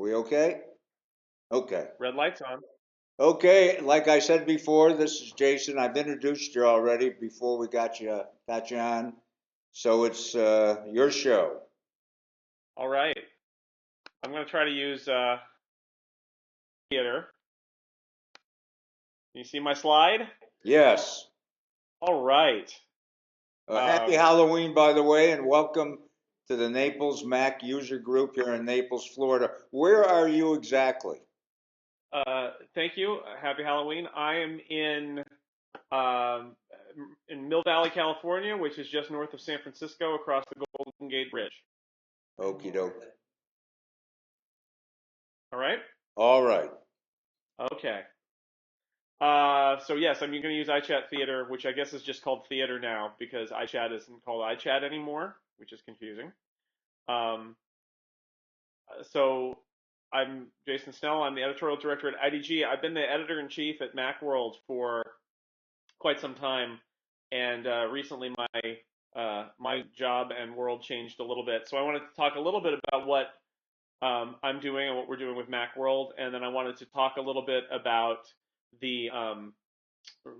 Are we okay? Okay. Red light's on. Okay, like I said before, this is Jason. I've introduced you already before we got you on. So it's your show. All right. I'm going to try to use theater. You see my slide? Yes. All right. Happy Um, Halloween, by the way, and welcome to the Naples Mac user group here in Naples, Florida. Where are you exactly? Thank you. Happy Halloween. I am um, in Mill Valley, California, which is just north of San Francisco across the Golden Gate Bridge. Okie doke. All right? All right. Okay. So yes, I'm going to use iChat Theater, which I guess is just called Theater now because iChat isn't called iChat anymore, which is confusing. Um, so I'm Jason Snell. I'm the editorial director at IDG. I've been the editor in chief at Macworld for quite some time, and recently my job and world changed a little bit. So I wanted to talk a little bit about what I'm doing and what we're doing with Macworld, and then I wanted to talk a little bit about the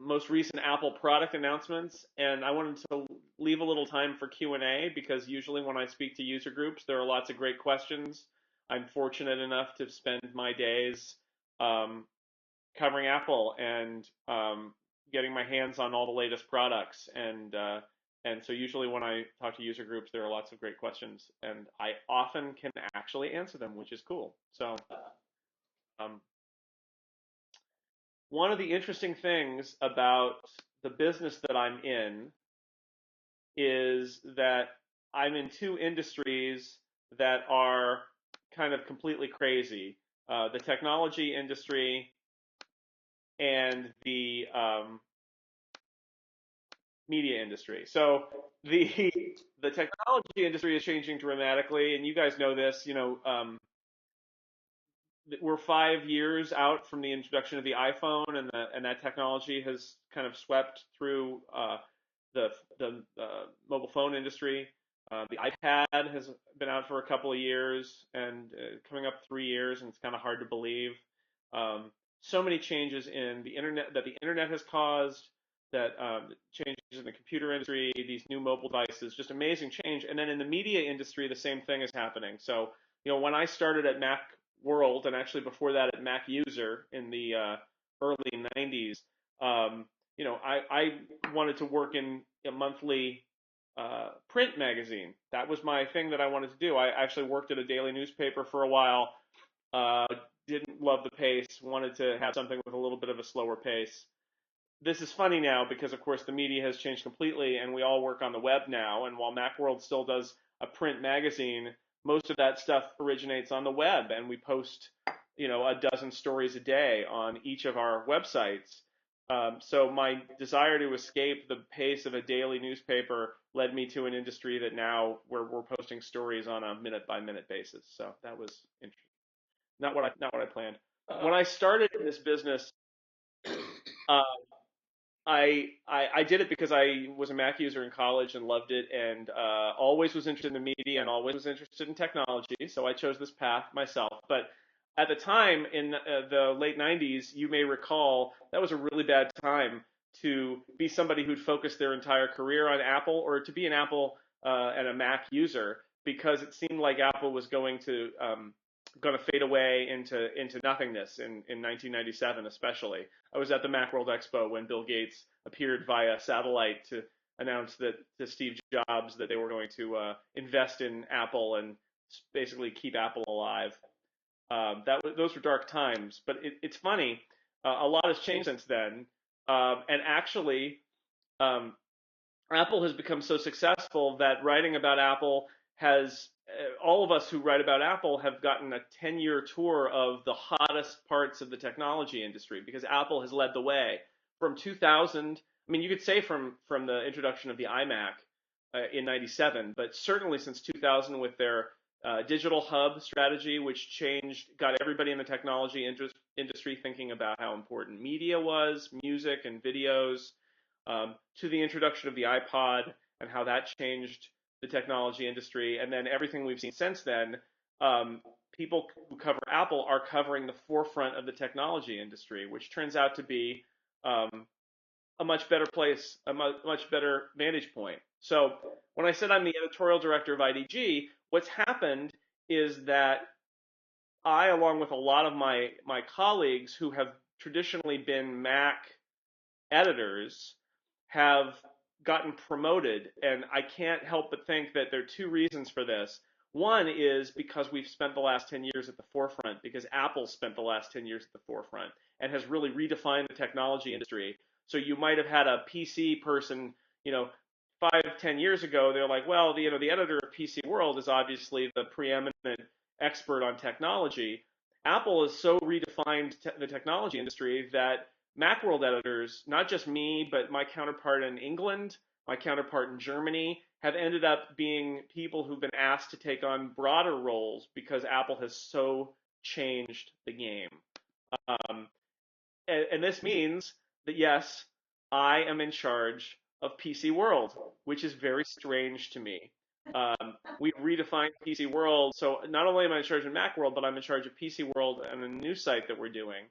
most recent Apple product announcements, and I wanted to leave a little time for Q&A because usually when I speak to user groups, there are lots of great questions. I'm fortunate enough to spend my days um, covering Apple and getting my hands on all the latest products, and so usually when I talk to user groups, there are lots of great questions, and I often can actually answer them, which is cool. So um, one of the interesting things about the business that I'm in is that I'm in two industries that are kind of completely crazy. The technology industry and the media industry. So the the technology industry is changing dramatically, and you guys know this. We're 5 years out from the introduction of the iPhone, and that technology has kind of swept through the mobile phone industry. The iPad has been out for a couple of years and coming up 3 years, and it's kind of hard to believe. Um, so many changes in the internet that the internet has caused, that changes in the computer industry, these new mobile devices, just amazing change. And then in the media industry, the same thing is happening. So, when I started at Mac World, and actually before that at Mac User in the early 90s, I wanted to work in a monthly print magazine. That was my thing that I wanted to do. I actually worked at a daily newspaper for a while. Uh, didn't love the pace. Wanted to have something with a little bit of a slower pace. This is funny now because, of course, the media has changed completely, and we all work on the web now. And while Macworld still does a print magazine, most of that stuff originates on the web, and we post, a dozen stories a day on each of our websites. So my desire to escape the pace of a daily newspaper led me to an industry that now we're posting stories on a minute by minute basis. So that was interesting. Not what I planned. When I started in this business, uh, I did it because I was a Mac user in college and loved it, and always was interested in the media and always was interested in technology. So I chose this path myself. But at the time, in the late 90s, you may recall that was a really bad time to be somebody who'd focused their entire career on Apple, or to be an Apple and a Mac user, because it seemed like Apple was going to fade away into nothingness in 1997, especially. I was at the Macworld Expo when Bill Gates appeared via satellite to announce that to Steve Jobs that they were going to invest in Apple and basically keep Apple alive. Those were dark times, but it's funny. A lot has changed since then, and actually, um, Apple has become so successful that writing about Apple has all of us who write about Apple have gotten a 10-year tour of the hottest parts of the technology industry because Apple has led the way from 2000. I mean, you could say from the introduction of the iMac in '97, but certainly since 2000 with their digital hub strategy, which got everybody in the technology industry thinking about how important media was, music and videos, to the introduction of the iPod and how that changed the technology industry, and then everything we've seen since then. Um, people who cover Apple are covering the forefront of the technology industry, which turns out to be um, a much better place, a much better vantage point. So when I said I'm the editorial director of IDG, what's happened is that I, along with a lot of my colleagues who have traditionally been Mac editors, have gotten promoted, and I can't help but think that there are two reasons for this. One is because we've spent the last 10 years at the forefront, because Apple spent the last 10 years at the forefront and has really redefined the technology industry. So you might have had a PC person, you know, 5, 10 years ago, they're like, well, the editor of PC World is obviously the preeminent expert on technology. Apple has so redefined the technology industry that Macworld editors, not just me, but my counterpart in England, my counterpart in Germany, have ended up being people who've been asked to take on broader roles because Apple has so changed the game. Um, and this means that yes, I am in charge of PC World, which is very strange to me. We've redefined PC World, so not only am I in charge of Macworld, but I'm in charge of PC World and a new site that we're doing.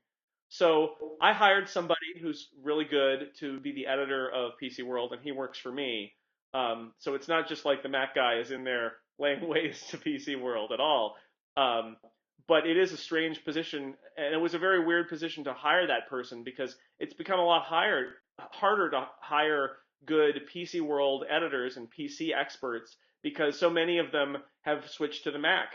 So I hired somebody who's really good to be the editor of PC World, and he works for me. So it's not just like the Mac guy is in there laying waste to PC World at all. Um, but it is a strange position, and it was a very weird position to hire that person because it's become a lot harder to hire good PC World editors and PC experts because so many of them have switched to the Mac.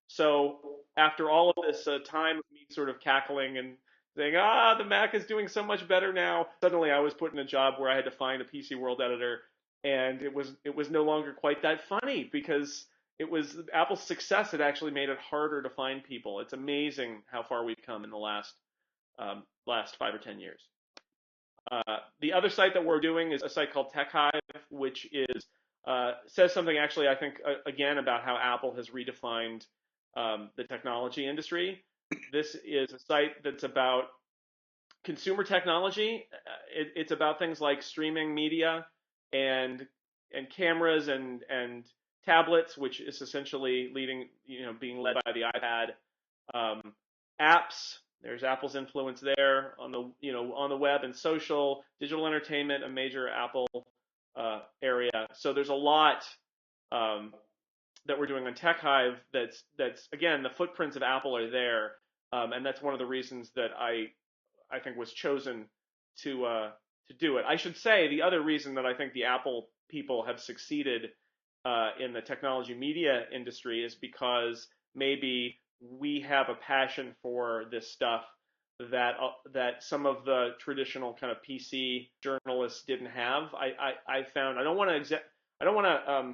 So after all of this time of me sort of cackling and saying, the Mac is doing so much better now, suddenly I was put in a job where I had to find a PC World editor, and it was no longer quite that funny because it was Apple's success had actually made it harder to find people. It's amazing how far we've come in the last 5 or 10 years. The other site that we're doing is a site called TechHive, which is says something actually I think again about how Apple has redefined the technology industry. This is a site that's about consumer technology. It's about things like streaming media and cameras and tablets, which is essentially being led by the iPad. Um, Apps. There's Apple's influence there on the web and social, digital entertainment, a major Apple area. So there's a lot um, that we're doing on TechHive. That's again the footprints of Apple are there, and that's one of the reasons that I think was chosen to do it. I should say the other reason that I think the Apple people have succeeded in the technology media industry is because maybe we have a passion for this stuff that some of the traditional kind of PC journalists didn't have. I found I don't want to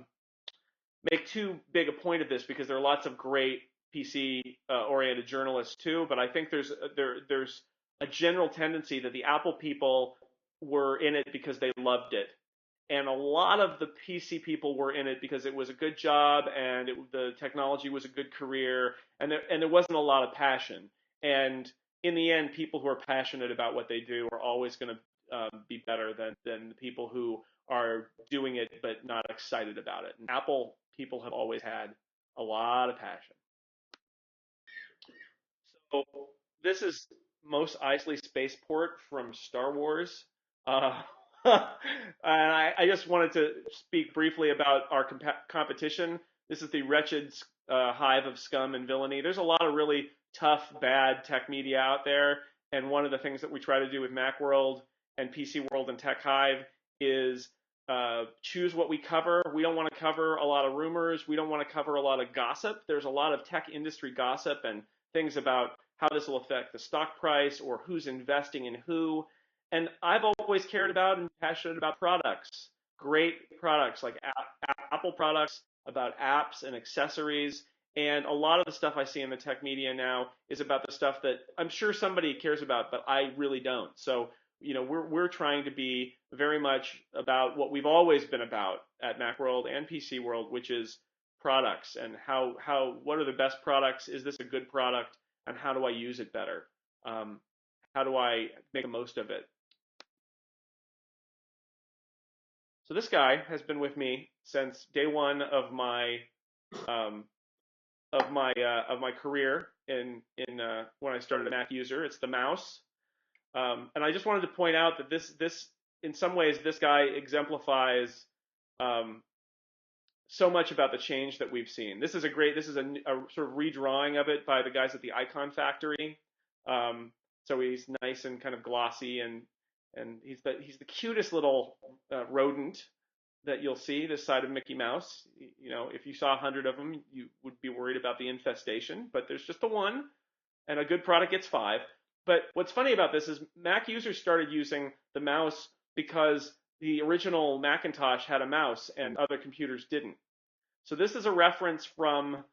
make too big a point of this because there are lots of great PC oriented journalists too, but I think there's a general tendency that the Apple people were in it because they loved it, and a lot of the PC people were in it because it was a good job and the technology was a good career, and there wasn't a lot of passion. And in the end, people who are passionate about what they do are always going to be better than the people who are doing it but not excited about it. And Apple people have always had a lot of passion. So this is Mos Eisley Spaceport from Star Wars. Uh, and I just wanted to speak briefly about our competition. This is the wretched hive of scum and villainy. There's a lot of really tough, bad tech media out there, and one of the things that we try to do with Macworld and PC World and Tech Hive is choose what we cover. We don't want to cover a lot of rumors. We don't want to cover a lot of gossip. There's a lot of tech industry gossip and things about how this will affect the stock price or who's investing in who. And I've always cared about and passionate about products, great products like Apple products, about apps and accessories. And a lot of the stuff I see in the tech media now is about the stuff that I'm sure somebody cares about, but I really don't. So, we're trying to be very much about what we've always been about at Macworld and PC World, which is products and what are the best products? Is this a good product? And how do I use it better? How do I make the most of it? So this guy has been with me since day one of my of my career in when I started a Mac user. It's the mouse, and I just wanted to point out that this in some ways this guy exemplifies um, so much about the change that we've seen. This is a sort of redrawing of it by the guys at the Icon Factory. So he's nice and kind of glossy, and he's the cutest little rodent that you'll see this side of Mickey Mouse. You know, if you saw 100 of them, you would be worried about the infestation, but there's just the one, and a good product gets five. But what's funny about this is Mac users started using the mouse because the original Macintosh had a mouse and other computers didn't. So this is a reference from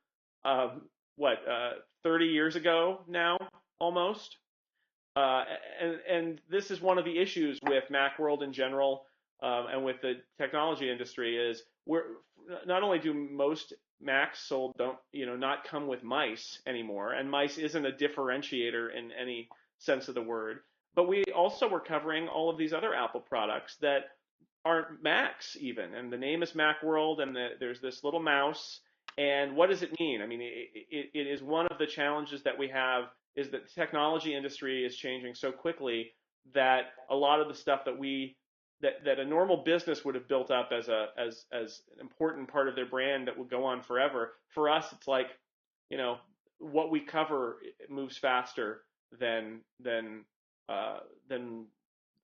uh, what 30 years ago now, almost. Uh, and this is one of the issues with Macworld in general, and with the technology industry is we're not only do most Macs sold don't not come with mice anymore, and mice isn't a differentiator in any sense of the word, but we also were covering all of these other Apple products that aren't Macs even, and the name is Macworld, and there's this little mouse. And what does it mean? I mean, it is one of the challenges that we have is that the technology industry is changing so quickly that a lot of the stuff that a normal business would have built up as an important part of their brand that would go on forever. For us, it's like, what we cover moves faster than than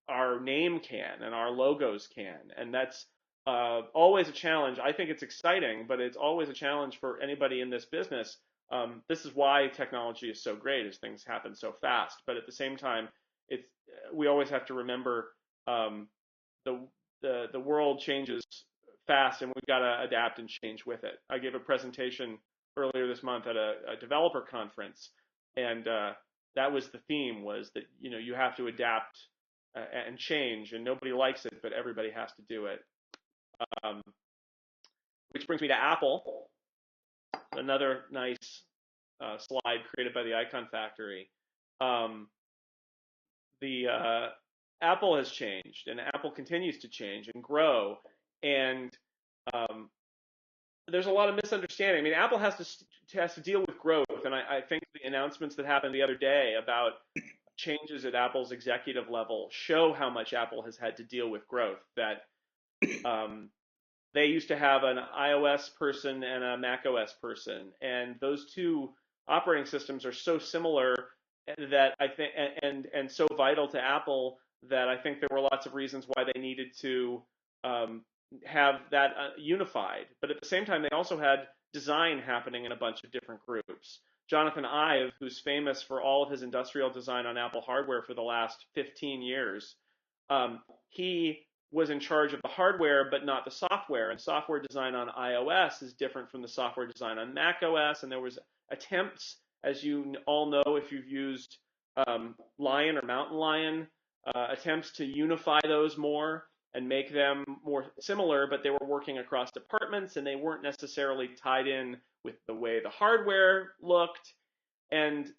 our name can and our logos can, and that's always a challenge. I think it's exciting, but it's always a challenge for anybody in this business. This is why technology is so great, is things happen so fast. But at the same time, it's we always have to remember um, the the world changes fast, and we've got to adapt and change with it. I gave a presentation earlier this month at a developer conference, and that was the theme, was that you have to adapt and change, and nobody likes it, but everybody has to do it. Um, which brings me to Apple, another nice slide created by the Icon Factory. Um, the Apple has changed, and Apple continues to change and grow, and um, there's a lot of misunderstanding. I mean, Apple has to deal with growth, and I think the announcements that happened the other day about changes at Apple's executive level show how much Apple has had to deal with growth. That um, they used to have an iOS person and a Mac OS person, and those two operating systems are so similar that I think, and so vital to Apple, that I think there were lots of reasons why they needed to um, have that unified. But at the same time, they also had design happening in a bunch of different groups. Jonathan Ive, who's famous for all of his industrial design on Apple hardware for the last 15 years, he was in charge of the hardware but not the software. And software design on iOS is different from the software design on Mac OS. And there was attempts, as you all know if you've used Lion or Mountain Lion, attempts to unify those more and make them more similar, but they were working across departments and they weren't necessarily tied in with the way the hardware looked. And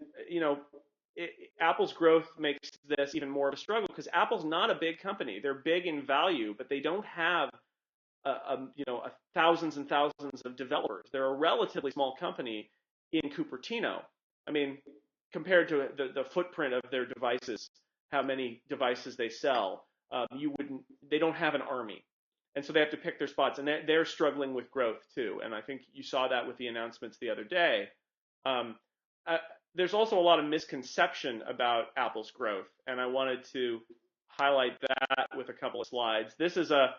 Apple's growth makes this even more of a struggle because Apple's not a big company. They're big in value, but they don't have thousands and thousands of developers. They're a relatively small company in Cupertino. I mean, compared to the footprint of their devices, how many devices they sell, they don't have an army. And so they have to pick their spots, and they're struggling with growth too. And I think you saw that with the announcements the other day. Um, there's also a lot of misconception about Apple's growth, and I wanted to highlight that with a couple of slides. This is a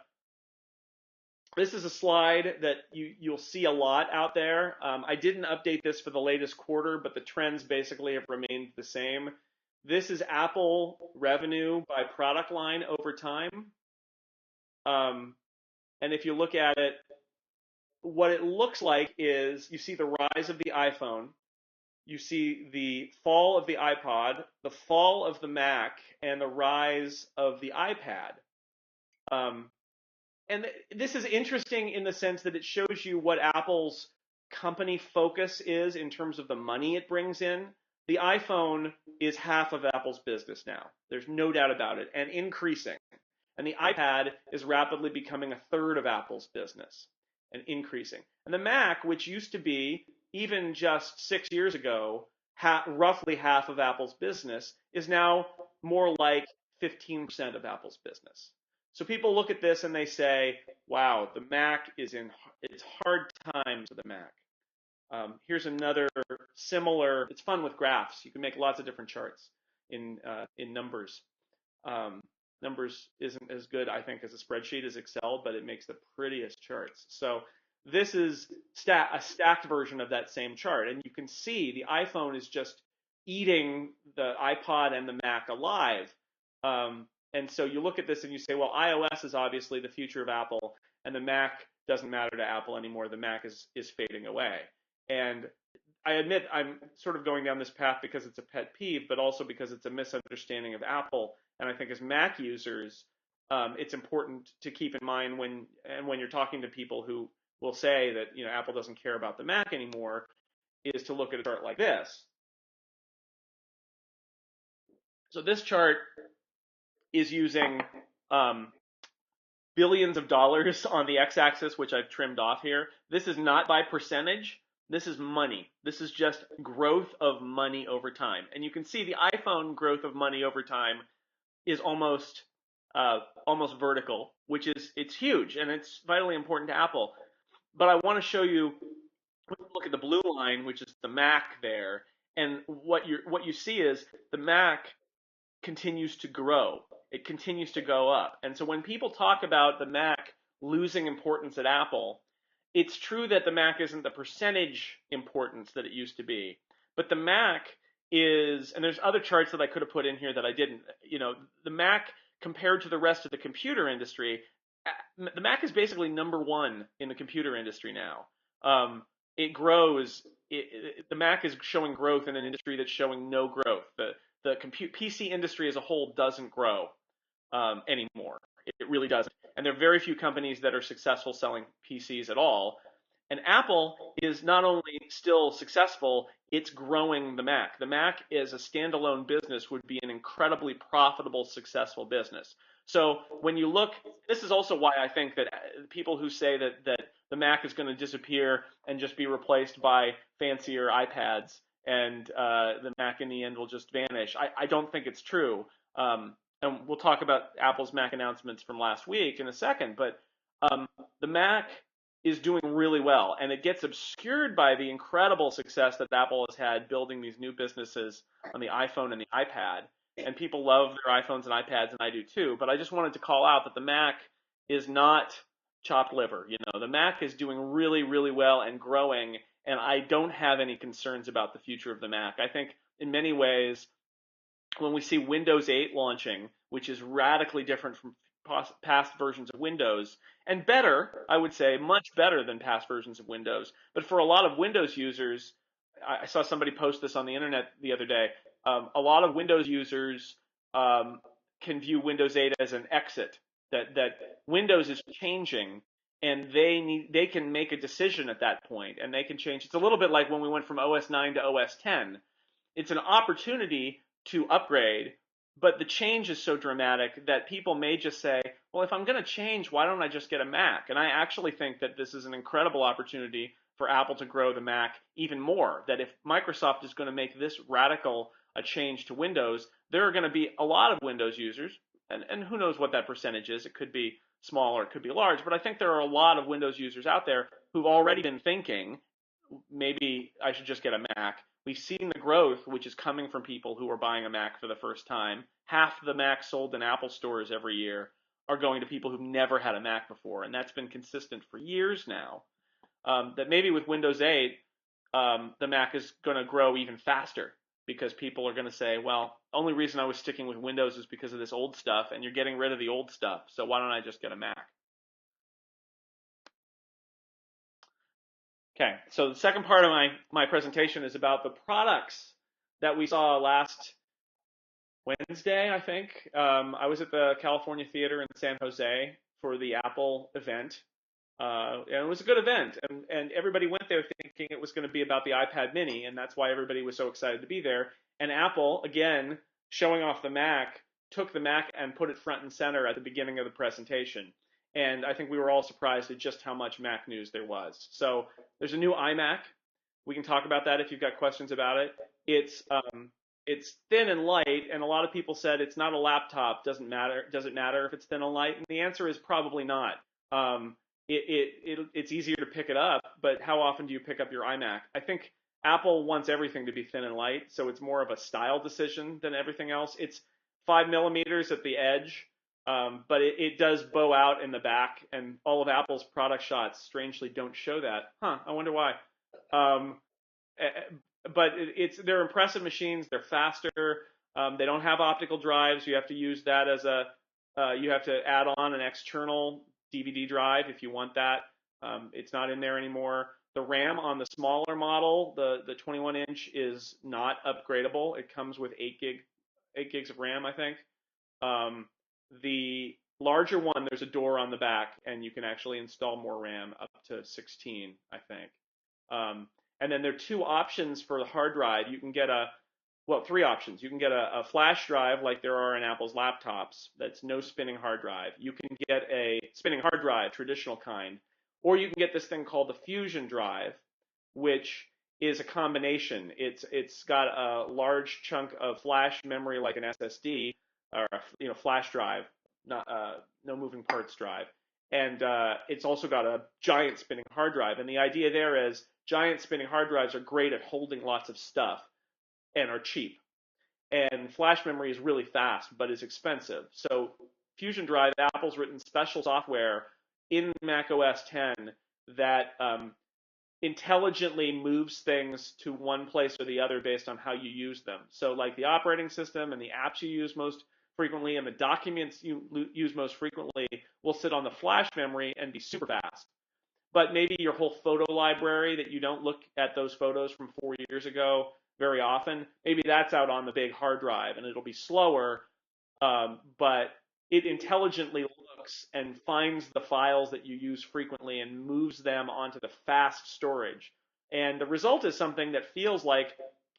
slide that you'll see a lot out there. I didn't update this for the latest quarter, but the trends basically have remained the same. This is Apple revenue by product line over time. And if you look at it, what it looks like is you see the rise of the iPhone, you see the fall of the iPod, the fall of the Mac, and the rise of the iPad. And this is interesting in the sense that it shows you what Apple's company focus is in terms of the money it brings in. The iPhone is half of Apple's business now. There's no doubt about it, and increasing. And the iPad is rapidly becoming a third of Apple's business and increasing. And the Mac, which used to be even just 6 years ago, roughly half of Apple's business is now more like 15% of Apple's business. So people look at this and they say, wow, the Mac is in it's hard times for the Mac. Here's another similar. It's fun with graphs. You can make lots of different charts in numbers. Um, Numbers isn't as good, I think, as a spreadsheet as Excel, but it makes the prettiest charts. So this is a stacked version of that same chart, and you can see the iPhone is just eating the iPod and the Mac alive. And so you look at this and you say, well, iOS is obviously the future of Apple, and the Mac doesn't matter to Apple anymore. The Mac is fading away. And I admit I'm sort of going down this path because it's a pet peeve, but also because it's a misunderstanding of Apple. And I think as Mac users, it's important to keep in mind when you're talking to people who will say that Apple doesn't care about the Mac anymore, is to look at a chart like this. So this chart is using billions of dollars on the x-axis, which I've trimmed off here. This is not by percentage. This is money. This is just growth of money over time. And you can see the iPhone growth of money over time is almost vertical, which is it's huge and it's vitally important to Apple. But I want to show you. Look at the blue line, which is the Mac there, and what you see is the Mac continues to grow. It continues to go up. And so when people talk about the Mac losing importance at Apple, it's true that the Mac isn't the percentage importance that it used to be, but the Mac is, and there's other charts that I could have put in here that I didn't, the Mac compared to the rest of the computer industry, the Mac is basically number one in the computer industry now. It grows. The Mac is showing growth in an industry that's showing no growth. The PC industry as a whole doesn't grow anymore. It really doesn't. And there are very few companies that are successful selling PCs at all. And Apple is not only still successful, it's growing the Mac. The Mac as a standalone business would be an incredibly profitable, successful business. So when you look, this is also why I think that people who say that the Mac is going to disappear and just be replaced by fancier iPads and the Mac in the end will just vanish. I don't think it's true. And we'll talk about Apple's Mac announcements from last week in a second, but the Mac is doing really well, and it gets obscured by the incredible success that Apple has had building these new businesses on the iPhone and the iPad. And people love their iPhones and iPads, and I do too. But I just wanted to call out that the Mac is not chopped liver. The Mac is doing really, really well and growing, and I don't have any concerns about the future of the Mac. I think in many ways, when we see Windows 8 launching, which is radically different from past versions of Windows, and better, I would say, much better than past versions of Windows. But for a lot of Windows users, I saw somebody post this on the internet the other day, a lot of Windows users can view Windows 8 as an exit, that Windows is changing, and they can make a decision at that point, and they can change. It's a little bit like when we went from OS 9 to OS 10. It's an opportunity to upgrade, but the change is so dramatic that people may just say, well, if I'm going to change, why don't I just get a Mac? And I actually think that this is an incredible opportunity for Apple to grow the Mac even more, that if Microsoft is going to make this radical a change to Windows, there are going to be a lot of Windows users, and who knows what that percentage is. It could be small or it could be large, but I think there are a lot of Windows users out there who've already been thinking, maybe I should just get a Mac. We've seen the growth, which is coming from people who are buying a Mac for the first time. Half the Macs sold in Apple stores every year are going to people who've never had a Mac before, and that's been consistent for years now. That maybe with Windows 8, the Mac is going to grow even faster because people are going to say, well, only reason I was sticking with Windows is because of this old stuff, and you're getting rid of the old stuff, so why don't I just get a Mac? Okay, so the second part of my presentation is about the products that we saw last Wednesday, I think. I was at the California Theater in San Jose for the Apple event, and it was a good event. And everybody went there thinking it was going to be about the iPad mini, and that's why everybody was so excited to be there. And Apple, again, showing off the Mac, took the Mac and put it front and center at the beginning of the presentation. And I think we were all surprised at just how much Mac news there was. So there's a new iMac, We can talk about that if you've got questions about it. It's thin and light, and a lot of people said it's not a laptop. Doesn't matter. Does it matter if it's thin and light? And the answer is probably not. Um, it's easier to pick it up, but how often do you pick up your iMac? I think Apple wants everything to be thin and light, so it's more of a style decision than everything else. It's 5 millimeters at the edge, but it does bow out in the back, and all of Apple's product shots strangely don't show that. Huh? I wonder why. Um, but they're impressive machines. They're faster. They don't have optical drives. You have to use that as you have to add on an external DVD drive if you want that. It's not in there anymore. The RAM on the smaller model, the 21-inch, is not upgradable. It comes with 8 gigs of RAM, I think. The larger one, there's a door on the back, and you can actually install more RAM up to 16, I think. And then there are two options for the hard drive. You can get three options. You can get a flash drive like there are in Apple's laptops that's no spinning hard drive. You can get a spinning hard drive, traditional kind, or you can get this thing called the Fusion drive, which is a combination. It's got a large chunk of flash memory like an SSD or a flash drive, not no moving parts drive, and it's also got a giant spinning hard drive. And the idea there is giant spinning hard drives are great at holding lots of stuff and are cheap. And flash memory is really fast, but is expensive. So Fusion Drive, Apple's written special software in Mac OS 10 that intelligently moves things to one place or the other based on how you use them. So like the operating system and the apps you use most frequently and the documents you use most frequently will sit on the flash memory and be super fast. But maybe your whole photo library that you don't look at those photos from 4 years ago very often, maybe that's out on the big hard drive and it'll be slower, but it intelligently looks and finds the files that you use frequently and moves them onto the fast storage. And the result is something that feels like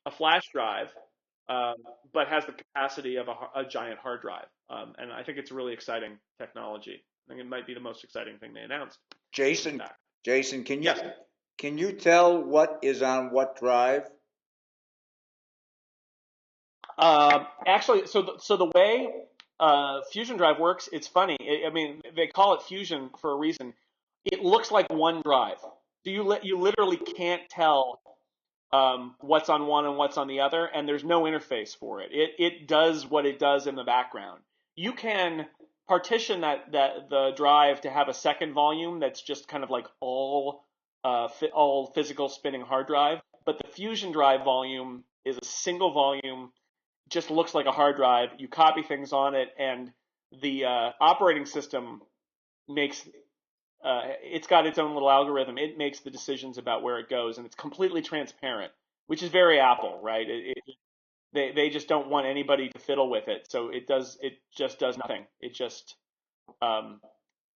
a flash drive, um, but has the capacity of a giant hard drive. And I think it's a really exciting technology. I think it might be the most exciting thing they announced. Jason, Jason, Yes. can you tell what is on what drive? Actually, so the way Fusion Drive works, it's funny. I mean, they call it Fusion for a reason. It looks like one drive. So you literally can't tell what's on one and what's on the other, and there's no interface for it. It does what it does in the background. You can partition that the drive to have a second volume that's just kind of like all physical spinning hard drive, but the Fusion Drive volume is a single volume, just looks like a hard drive. You copy things on it, and the operating system makes it's got its own little algorithm. It makes the decisions about where it goes, and it's completely transparent, which is very Apple, right? They just don't want anybody to fiddle with it, so it just does nothing. It just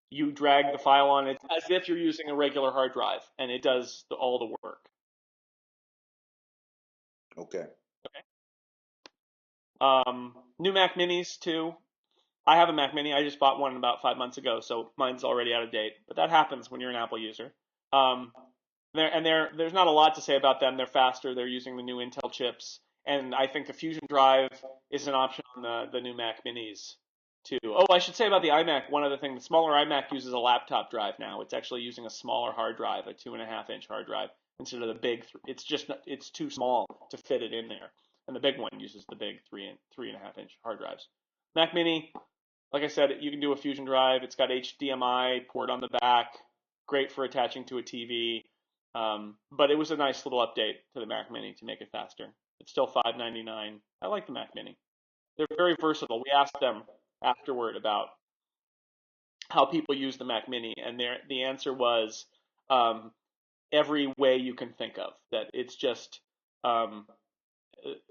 you drag the file on it as if you're using a regular hard drive, and it does all the work. Okay. New Mac Minis too. I have a Mac Mini. I just bought one about 5 months ago, so mine's already out of date. But that happens when you're an Apple user. Um, there's not a lot to say about them. They're faster. They're using the new Intel chips, and I think the Fusion Drive is an option on the new Mac Minis too. Oh, I should say about the iMac. One other thing: the smaller iMac uses a laptop drive now. It's actually using a smaller hard drive, a 2.5-inch hard drive, instead of the big. It's too small to fit it in there, and the big one uses the big 3.5-inch hard drives. Mac Mini, like I said, you can do a Fusion Drive. It's got HDMI port on the back, great for attaching to a TV. But it was a nice little update to the Mac Mini to make it faster. It's still $599. I like the Mac Mini. They're very versatile. We asked them afterward about how people use the Mac Mini, and the answer was um, every way you can think of. That it's just um,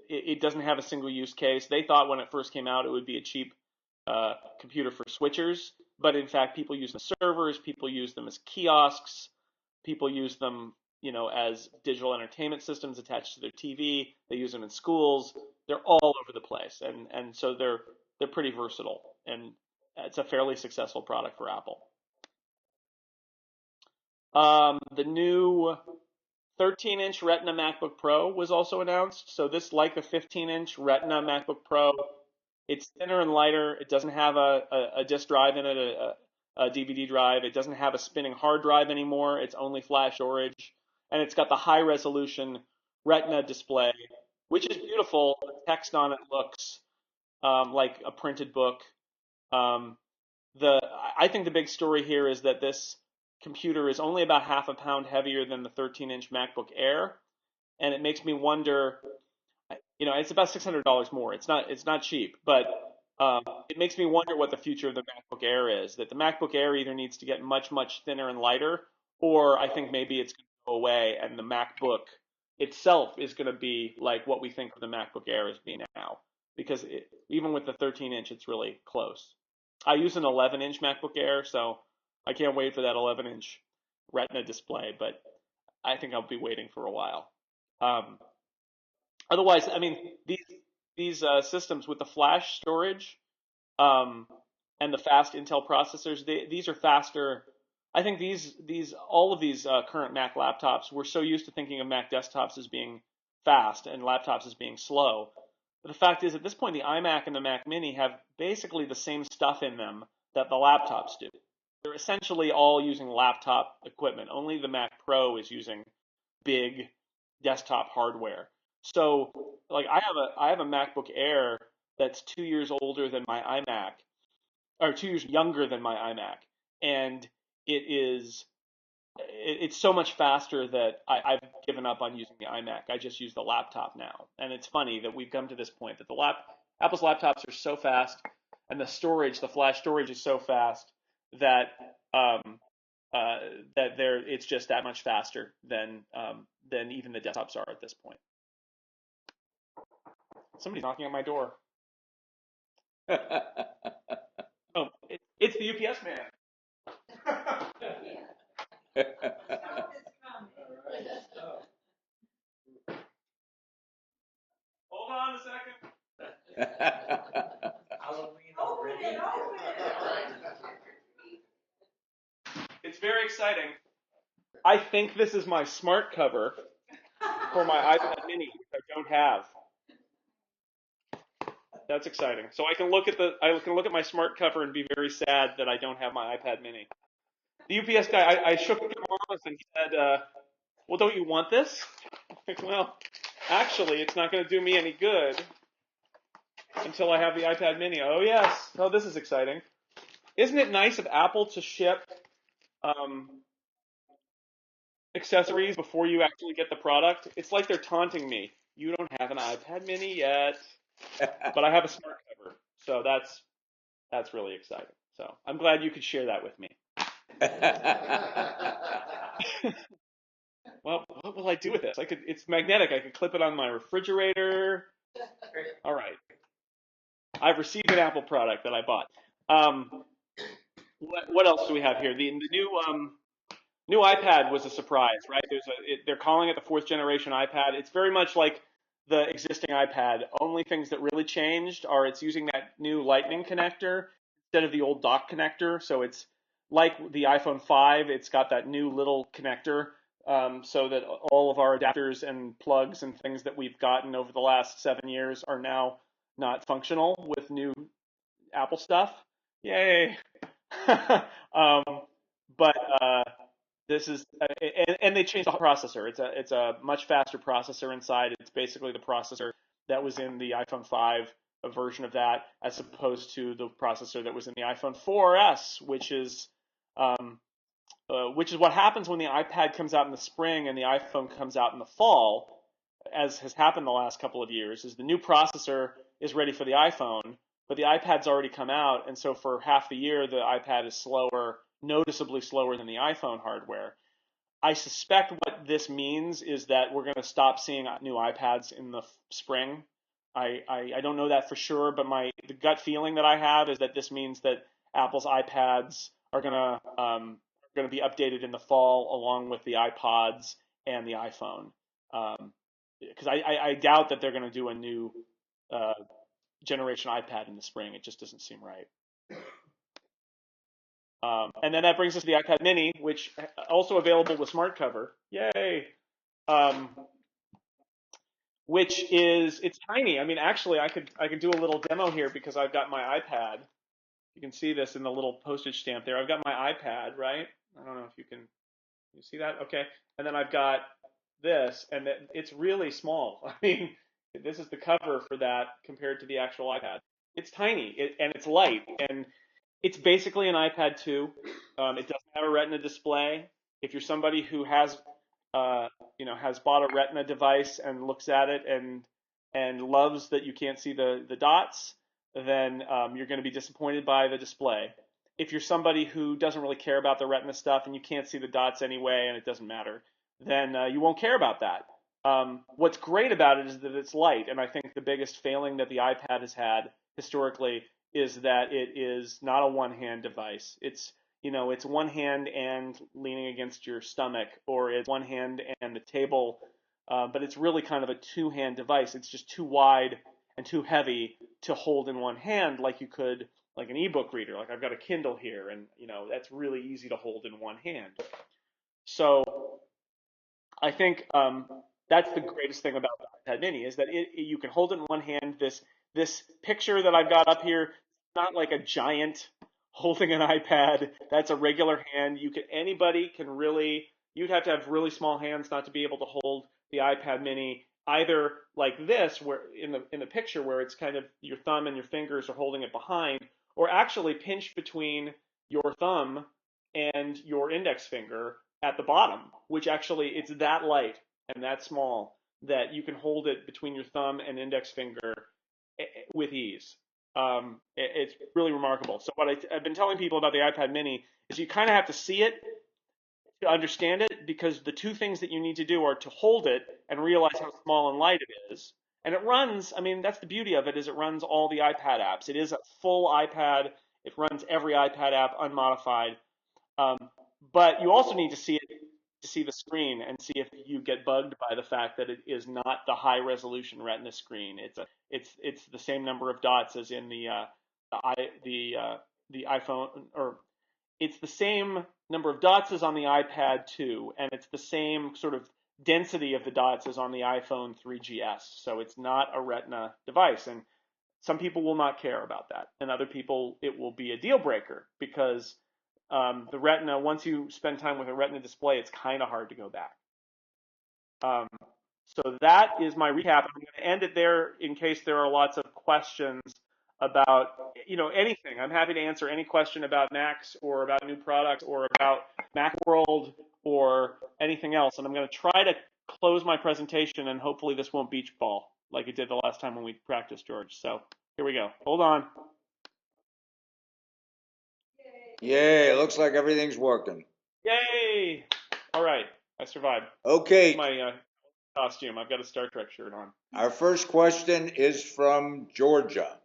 it doesn't have a single use case. They thought when it first came out it would be a cheap computer for switchers, but in fact people use them as servers, people use them as kiosks, people use them as digital entertainment systems attached to their TV. They use them in schools. They're all over the place, and so they're pretty versatile, and it's a fairly successful product for Apple. The new 13-inch Retina MacBook Pro was also announced. So this, like the 15-inch Retina MacBook Pro, it's thinner and lighter. It doesn't have a disk drive in it, a DVD drive. It doesn't have a spinning hard drive anymore. It's only flash storage, and it's got the high resolution Retina display, which is beautiful. The text on it looks like a printed book. Um, the I think the big story here is that this computer is only about half a pound heavier than the 13-inch MacBook Air, and it makes me wonder. It's about $600 more. It's not cheap, but it makes me wonder what the future of the MacBook Air is. That the MacBook Air either needs to get much thinner and lighter, or I think maybe it's going to go away, and the MacBook itself is going to be like what we think of the MacBook Air as being now. Because even with the 13-inch, it's really close. I use an 11-inch MacBook Air, so I can't wait for that 11-inch Retina display, but I think I'll be waiting for a while. Um, Otherwise, I mean, these systems with the flash storage um, and the fast Intel processors, these are faster. I think these all of these current Mac laptops, we're so used to thinking of Mac desktops as being fast and laptops as being slow. But the fact is, at this point, the iMac and the Mac Mini have basically the same stuff in them that the laptops do. They're essentially all using laptop equipment. Only the Mac Pro is using big desktop hardware. So, like, I have a MacBook Air that's 2 years older than my iMac, or 2 years younger than my iMac, and it is it's so much faster that I've given up on using the iMac. I just use the laptop now, and it's funny that we've come to this point that Apple's laptops are so fast, and the flash storage is so fast that um, it's just that much faster than even the desktops are at this point. Somebody's knocking on my door. Oh, it's the UPS man. Hold on a second. It's very exciting. I think this is my smart cover for my iPad Mini, which I don't have. That's exciting. So I can look at my smart cover and be very sad that I don't have my iPad Mini. The UPS guy, I shook him off and he said, "Well, don't you want this?" Well, actually, it's not going to do me any good until I have the iPad Mini. Oh yes. Oh, this is exciting. Isn't it nice of Apple to ship um, accessories before you actually get the product? It's like they're taunting me. You don't have an iPad Mini yet, but I have a smart cover, so that's really exciting. So I'm glad you could share that with me. Well, what will I do with this? It's magnetic. I could clip it on my refrigerator. All right. I've received an Apple product that I bought. Um, what else do we have here? The new iPad was a surprise, right? They're calling it the fourth generation iPad. It's very much like the existing iPad. Only things that really changed are it's using that new Lightning connector instead of the old dock connector. So it's like the iPhone 5. It's got that new little connector, so that all of our adapters and plugs and things that we've gotten over the last 7 years are now not functional with new Apple stuff. Yay! um, but this is and they changed the processor. It's a much faster processor inside. It's basically the processor that was in the iPhone 5, a version of that, as opposed to the processor that was in the iPhone 4S, which is what happens when the iPad comes out in the spring and the iPhone comes out in the fall, as has happened the last couple of years. Is the new processor is ready for the iPhone, but the iPad's already come out, and so for half the year the iPad is slower, noticeably slower than the iPhone hardware. I suspect what this means is that we're going to stop seeing new iPads in the spring. I don't know that for sure, but the gut feeling that I have is that this means that Apple's iPads are going to be updated in the fall along with the iPods and the iPhone. Because I doubt that they're going to do a new generation iPad in the spring. It just doesn't seem right. And then that brings us to the iPad Mini, which also available with smart cover. Yay! um, which is it's tiny. I mean, actually, I could do a little demo here because I've got my iPad. You can see this in the little postage stamp there. I've got my iPad, right? I don't know if you see that. Okay, and then I've got this, and it's really small. I mean, this is the cover for that compared to the actual iPad. It's tiny, and it's light, and it's basically an iPad 2. It doesn't have a Retina display. If you're somebody who has, uh, has bought a Retina device and looks at it and loves that you can't see the dots, then you're going to be disappointed by the display. If you're somebody who doesn't really care about the Retina stuff and you can't see the dots anyway and it doesn't matter, then you won't care about that. What's great about it is that it's light, and I think the biggest failing that the iPad has had historically is that it is not a one-hand device. It's one hand and leaning against your stomach, or it's one hand and the table, but it's really kind of a two-hand device. It's just too wide and too heavy to hold in one hand like you could like an ebook reader. Like I've got a Kindle here, and that's really easy to hold in one hand. So I think that's the greatest thing about the iPad Mini is that you can hold it in one hand. This picture that I've got up here, not like a giant holding an iPad. That's a regular hand. Anybody can really. You'd have to have really small hands not to be able to hold the iPad Mini either like this, where in the picture where it's kind of your thumb and your fingers are holding it behind, or actually pinched between your thumb and your index finger at the bottom, which actually it's that light and that small that you can hold it between your thumb and index finger with ease. It's really remarkable. So what I've been telling people about the iPad Mini is you kind of have to see it to understand it, because the two things that you need to do are to hold it and realize how small and light it is. And it runs, I mean, that's the beauty of it, is it runs all the iPad apps. It is a full iPad. It runs every iPad app unmodified. Um, but you also need to see it to see the screen and see if you get bugged by the fact that it is not the high resolution Retina screen. It's the same number of dots as in the iPhone, or it's the same number of dots as on the iPad 2, and it's the same sort of density of the dots as on the iPhone 3GS. So it's not a Retina device, and some people will not care about that, and other people it will be a deal breaker because the Retina, once you spend time with a Retina display, it's kind of hard to go back. Um, so that is my recap. I'm going to end it there in case there are lots of questions about anything. I'm happy to answer any question about Macs or about new products or about Macworld or anything else. And I'm going to try to close my presentation, and hopefully this won't beach ball like it did the last time when we practiced, George. So here we go. Hold on. Yay, it looks like everything's working. Yay! All right, I survived. Okay, My costume. I've got a Star Trek shirt on. our first question is from Georgia.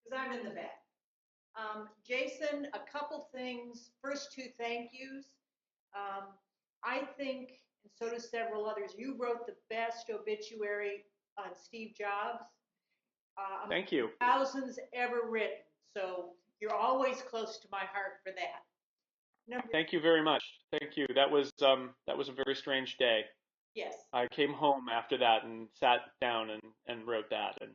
Because I'm in the back. Jason, a couple things. First, two thank yous. Um, I think, and so do several others, you wrote the best obituary on Steve Jobs. Thank you. Thousands ever written. So you're always close to my heart for that. Thank you very much. Thank you. That was a very strange day. Yes. I came home after that and sat down and wrote that, and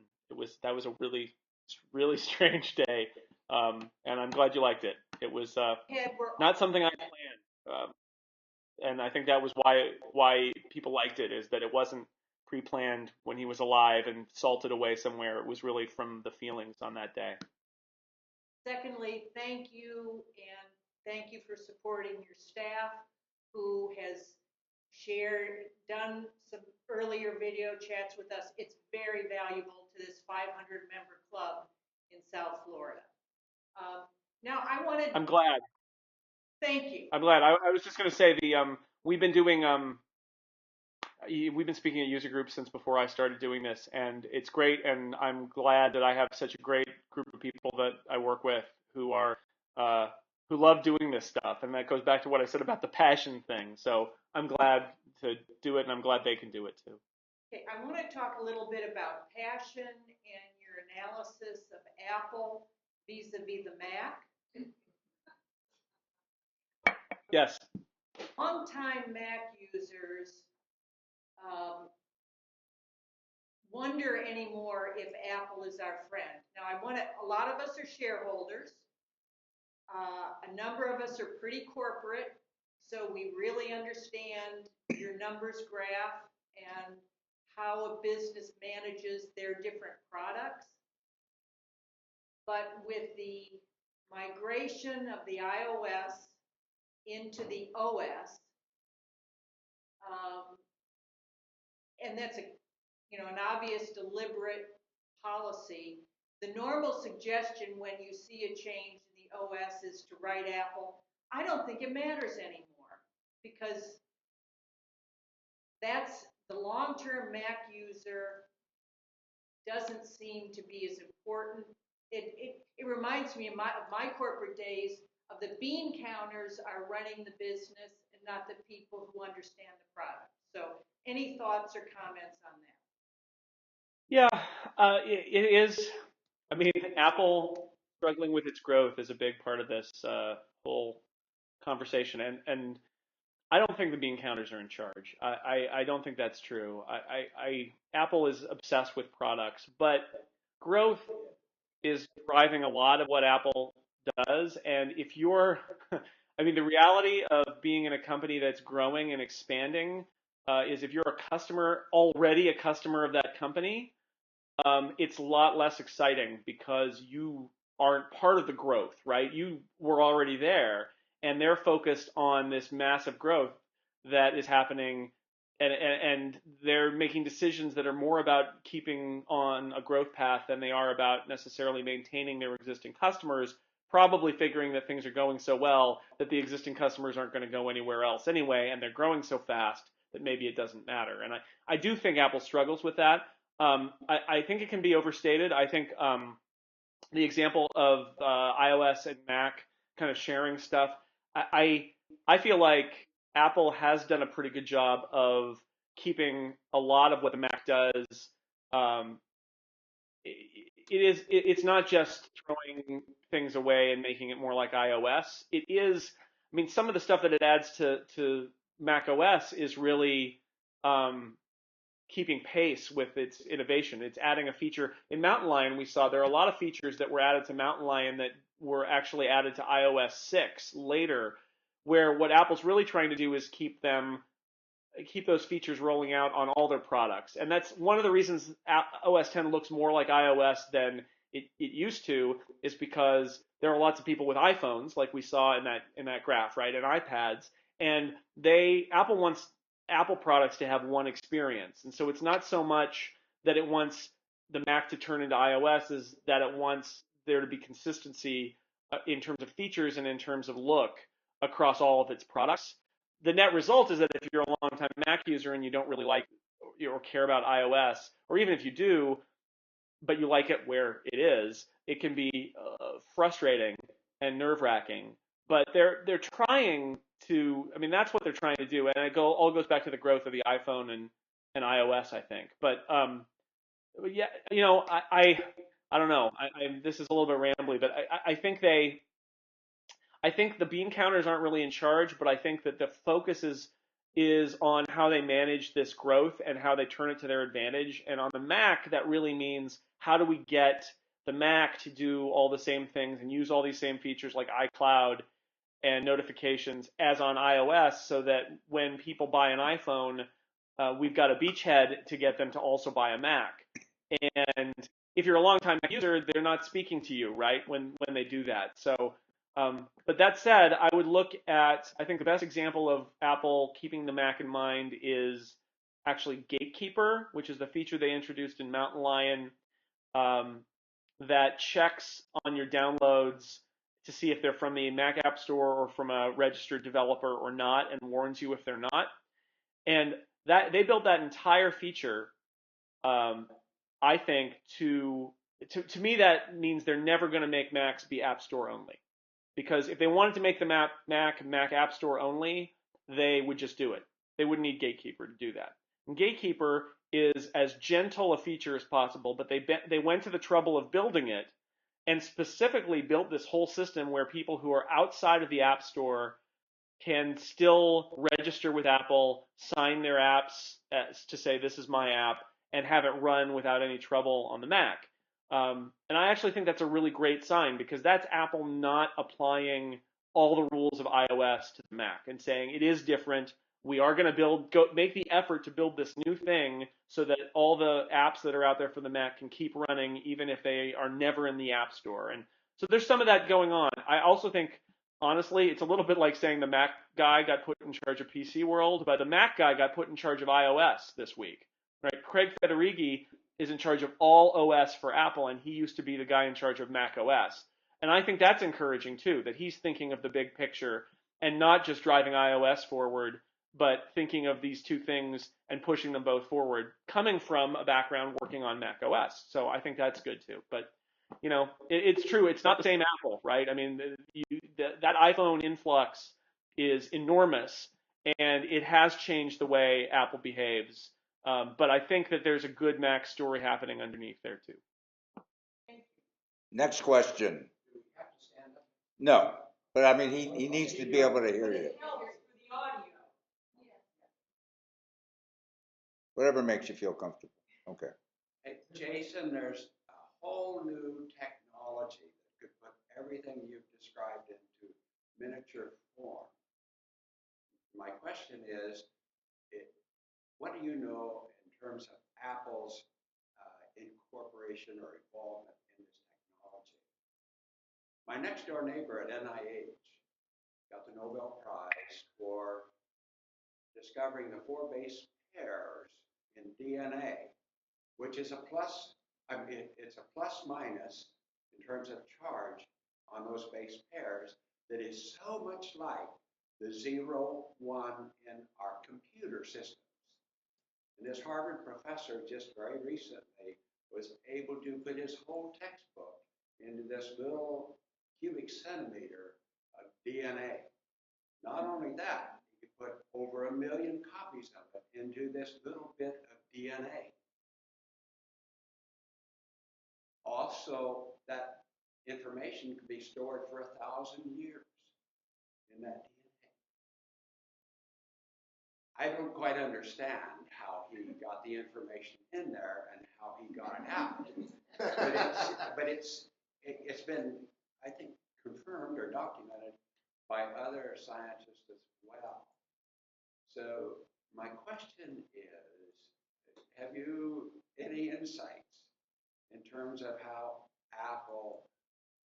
that was a really strange day. And I'm glad you liked it. It was not something I planned, and I think that was why people liked it, is that it wasn't pre-planned when he was alive and salted away somewhere. It was really from the feelings on that day. Secondly, thank you, and thank you for supporting your staff who has done some earlier video chats with us. It's very valuable to this 500-member club in South Florida. Now, I'm glad. Thank you. I'm glad. I was just going to say we've been doing we've been speaking at user groups since before I started doing this, and it's great. And I'm glad that I have such a great group of people that I work with who are who love doing this stuff. And that goes back to what I said about the passion thing. So I'm glad to do it, and I'm glad they can do it too. Okay, I want to talk a little bit about passion and your analysis of Apple vis-a-vis the Mac. Yes. Longtime Mac users um, wonder anymore if Apple is our friend. Now, a lot of us are shareholders. A number of us are pretty corporate, so we really understand your numbers graph and how a business manages their different products. But with the migration of the iOS into the OS, um, and that's an obvious deliberate policy. The normal suggestion when you see a change in the OS is to write Apple. I don't think it matters anymore because that's the long-term Mac user doesn't seem to be as important. It reminds me of my corporate days of the bean counters are running the business and not the people who understand the product. So any thoughts or comments on that? Yeah, it is. I mean, Apple struggling with its growth is a big part of this whole conversation, and I don't think the bean counters are in charge. I don't think that's true. Apple is obsessed with products, but growth is driving a lot of what Apple does. And if you're, I mean, the reality of being in a company that's growing and expanding is if you're a customer, already a customer of that company, it's a lot less exciting because you aren't part of the growth, right? You were already there, and they're focused on this massive growth that is happening, and they're making decisions that are more about keeping on a growth path than they are about necessarily maintaining their existing customers, probably figuring that things are going so well that the existing customers aren't going to go anywhere else anyway, and they're growing so fast that maybe it doesn't matter. And I do think Apple struggles with that. I think it can be overstated. I think the example of iOS and Mac kind of sharing stuff, I feel like Apple has done a pretty good job of keeping a lot of what the Mac does. Um, it's not just throwing things away and making it more like iOS. It is, I mean, some of the stuff that it adds to Mac OS is really keeping pace with its innovation. It's adding a feature in Mountain Lion. We saw there are a lot of features that were added to Mountain Lion that were actually added to iOS 6 later, where what Apple's really trying to do is keep those features rolling out on all their products. And that's one of the reasons OS 10 looks more like iOS than it used to, is because there are lots of people with iPhones, like we saw in that graph, right, and iPads, and Apple wants Apple products to have one experience. And so it's not so much that it wants the Mac to turn into iOS as that it wants there to be consistency in terms of features and in terms of look across all of its products. The net result is that if you're a long-time Mac user and you don't really like or care about iOS, or even if you do, but you like it where it is, it can be frustrating and nerve-wracking. But they're trying to. I mean, that's what they're trying to do, and it all goes back to the growth of the iPhone and iOS, I think. But yeah, I don't know. This is a little bit rambly, but I think the bean counters aren't really in charge, but I think that the focus is on how they manage this growth and how they turn it to their advantage. And on the Mac, that really means how do we get the Mac to do all the same things and use all these same features like iCloud and notifications as on iOS, so that when people buy an iPhone, we've got a beachhead to get them to also buy a Mac. And if you're a long-time user, they're not speaking to you, right, when they do that. So but that said, I would look at, I think the best example of Apple keeping the Mac in mind is actually Gatekeeper, which is the feature they introduced in Mountain Lion that checks on your downloads to see if they're from the Mac App Store or from a registered developer or not, and warns you if they're not. And that they built that entire feature, I think, to me that means they're never going to make Macs be App Store only. Because if they wanted to make the Mac App Store only, they would just do it. They wouldn't need Gatekeeper to do that. And Gatekeeper is as gentle a feature as possible, but they went to the trouble of building it and specifically built this whole system where people who are outside of the App Store can still register with Apple, sign their apps to say this is my app, and have it run without any trouble on the Mac. And I actually think that's a really great sign because that's Apple not applying all the rules of iOS to the Mac and saying it is different. We are going to make the effort to build this new thing so that all the apps that are out there for the Mac can keep running even if they are never in the App Store. And so there's some of that going on. I also think, honestly, it's a little bit like saying the Mac guy got put in charge of PC World, but the Mac guy got put in charge of iOS this week. Right? Craig Federighi is in charge of all OS for Apple, and he used to be the guy in charge of Mac OS. And I think that's encouraging too, that he's thinking of the big picture and not just driving iOS forward, but thinking of these two things and pushing them both forward, coming from a background working on Mac OS. So I think that's good too. But it's true. It's not the same Apple, right? I mean, that iPhone influx is enormous, and it has changed the way Apple behaves. But I think that there's a good Mac story happening underneath there too. Next question. No, but I mean, he needs to be able to hear you. Whatever makes you feel comfortable. Okay. Hey, Jason, there's a whole new technology that could put everything you've described into miniature form. My question is, what do you know in terms of Apple's incorporation or involvement in this technology? My next door neighbor at NIH got the Nobel Prize for discovering the 4 base pairs in DNA, which is a plus. I mean, it's a plus minus in terms of charge on those base pairs that is so much like the 0, 1 in our computer systems. And this Harvard professor just very recently was able to put his whole textbook into this little cubic centimeter of DNA. Not only that, he could put over 1 million copies of it into this little bit of DNA. Also, that information could be stored for 1,000 years in that DNA. I don't quite understand how he got the information in there and how he got it out. But it's been, I think, confirmed or documented by other scientists as well. So my question is, have you any insights in terms of how Apple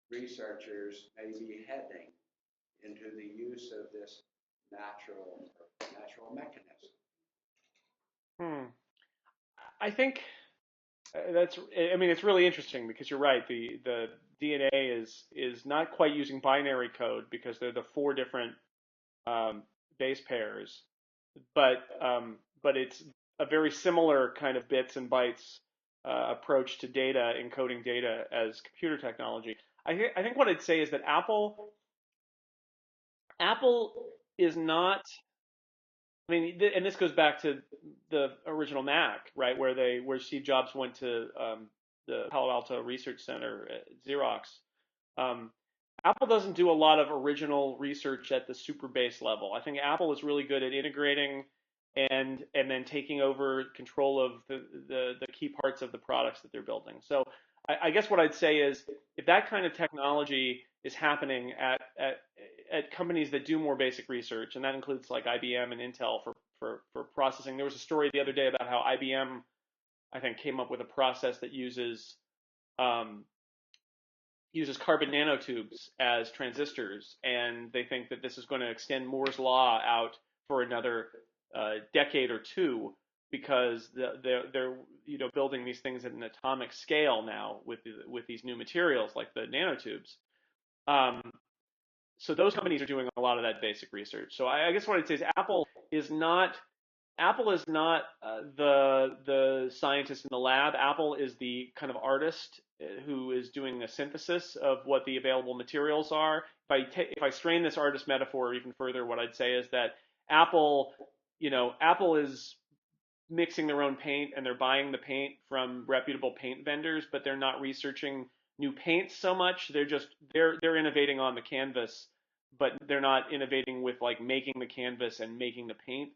researchers may be heading into the use of this natural mechanism? I think it's really interesting because you're right. The DNA is not quite using binary code because they're the 4 different base pairs, but it's a very similar kind of bits and bytes approach to data, encoding data as computer technology. I think what I'd say is that Apple is not. I mean, and this goes back to the original Mac, right, where Steve Jobs went to the Palo Alto Research Center at Xerox. Apple doesn't do a lot of original research at the super base level. I think Apple is really good at integrating and then taking over control of the key parts of the products that they're building. So I guess what I'd say is if that kind of technology is happening at companies that do more basic research, and that includes like IBM and Intel for processing. There was a story the other day about how IBM, I think, came up with a process that uses carbon nanotubes as transistors, and they think that this is going to extend Moore's law out for another decade or two because they're building these things at an atomic scale now with these new materials like the nanotubes. So those companies are doing a lot of that basic research. So I guess what I'd say is Apple is not the scientist in the lab. Apple is the kind of artist who is doing a synthesis of what the available materials are. If I strain this artist metaphor even further, what I'd say is that Apple is mixing their own paint and they're buying the paint from reputable paint vendors, but they're not researching new paints so much. They're innovating on the canvas but they're not innovating with like making the canvas and making the paint.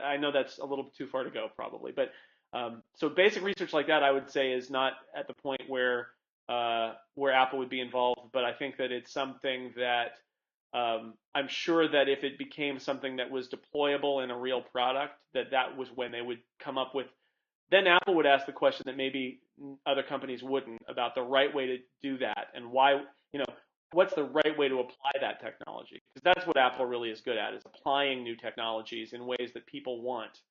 I know that's a little too far to go probably, but so basic research like that I would say is not at the point where Apple would be involved, but I think that it's something that I'm sure that if it became something that was deployable in a real product, that was when they would come up with. Then Apple would ask the question that maybe other companies wouldn't about the right way to do that and why, what's the right way to apply that technology? Because that's what Apple really is good at, is applying new technologies in ways that people want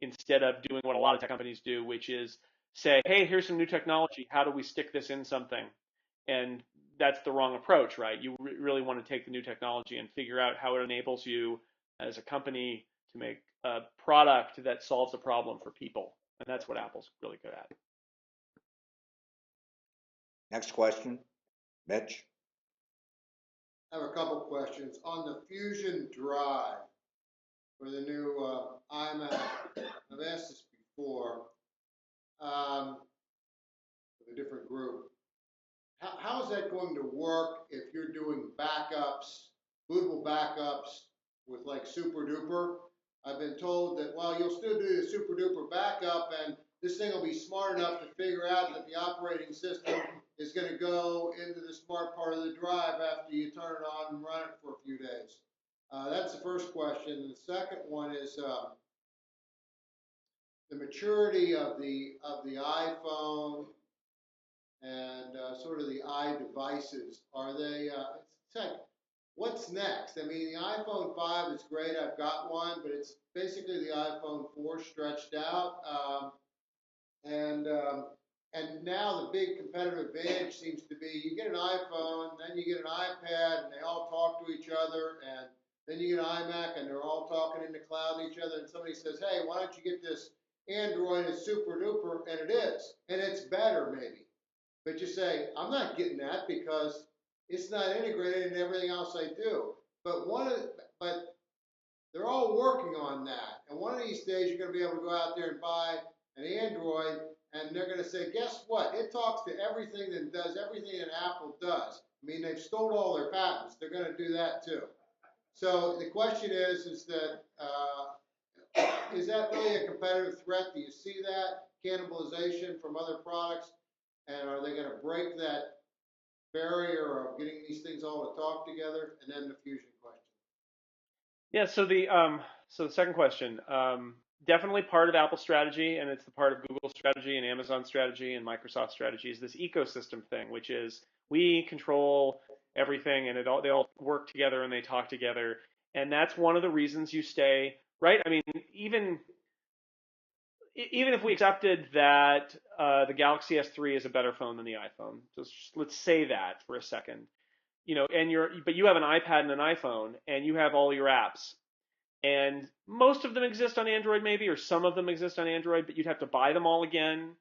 instead of doing what a lot of tech companies do, which is say, hey, here's some new technology. How do we stick this in something? And that's the wrong approach, right? You really want to take the new technology and figure out how it enables you as a company to make a product that solves a problem for people. And that's what Apple's really good at. Next question, Mitch. I have a couple questions. On the Fusion Drive for the new iMac, I've asked this before with a different group. How is that going to work if you're doing backups, bootable backups with like Super Duper? I've been told that, well, you'll still do the Super Duper backup and this thing will be smart enough to figure out that the operating system is going to go into the smart part of the drive after you turn it on and run it for a few days. That's the first question. And the second one is the maturity of the iPhone and sort of the iDevices. Are they? It's like, what's next? I mean, the iPhone 5 is great. I've got one, but it's basically the iPhone 4 stretched out. And now the big competitive advantage seems to be you get an iPhone, then you get an iPad, and they all talk to each other, and then you get an iMac, and they're all talking in the cloud to each other, and somebody says, hey, why don't you get this Android as super duper, and it is, and it's better maybe. But you say, I'm not getting that because it's not integrated in everything else I do. But they're all working on that, and one of these days you're going to be able to go out there and buy an Android, and they're going to say, guess what? It talks to everything that does everything that Apple does. I mean, they've stolen all their patents. They're going to do that too. So the question is that is that really a competitive threat? Do you see that cannibalization from other products? And are they going to break that barrier of getting these things all to talk together? And then the Fusion question. Yeah, so the second question, definitely part of Apple's strategy, and it's the part of Google's strategy and Amazon's strategy and Microsoft's strategy is this ecosystem thing, which is we control everything and they all work together and they talk together. And that's one of the reasons you stay, right? I mean, even if we accepted that the Galaxy S3 is a better phone than the iPhone, just let's say that for a second, but you have an iPad and an iPhone, and you have all your apps, and most of them exist on Android maybe, or some of them exist on Android, but you'd have to buy them all again.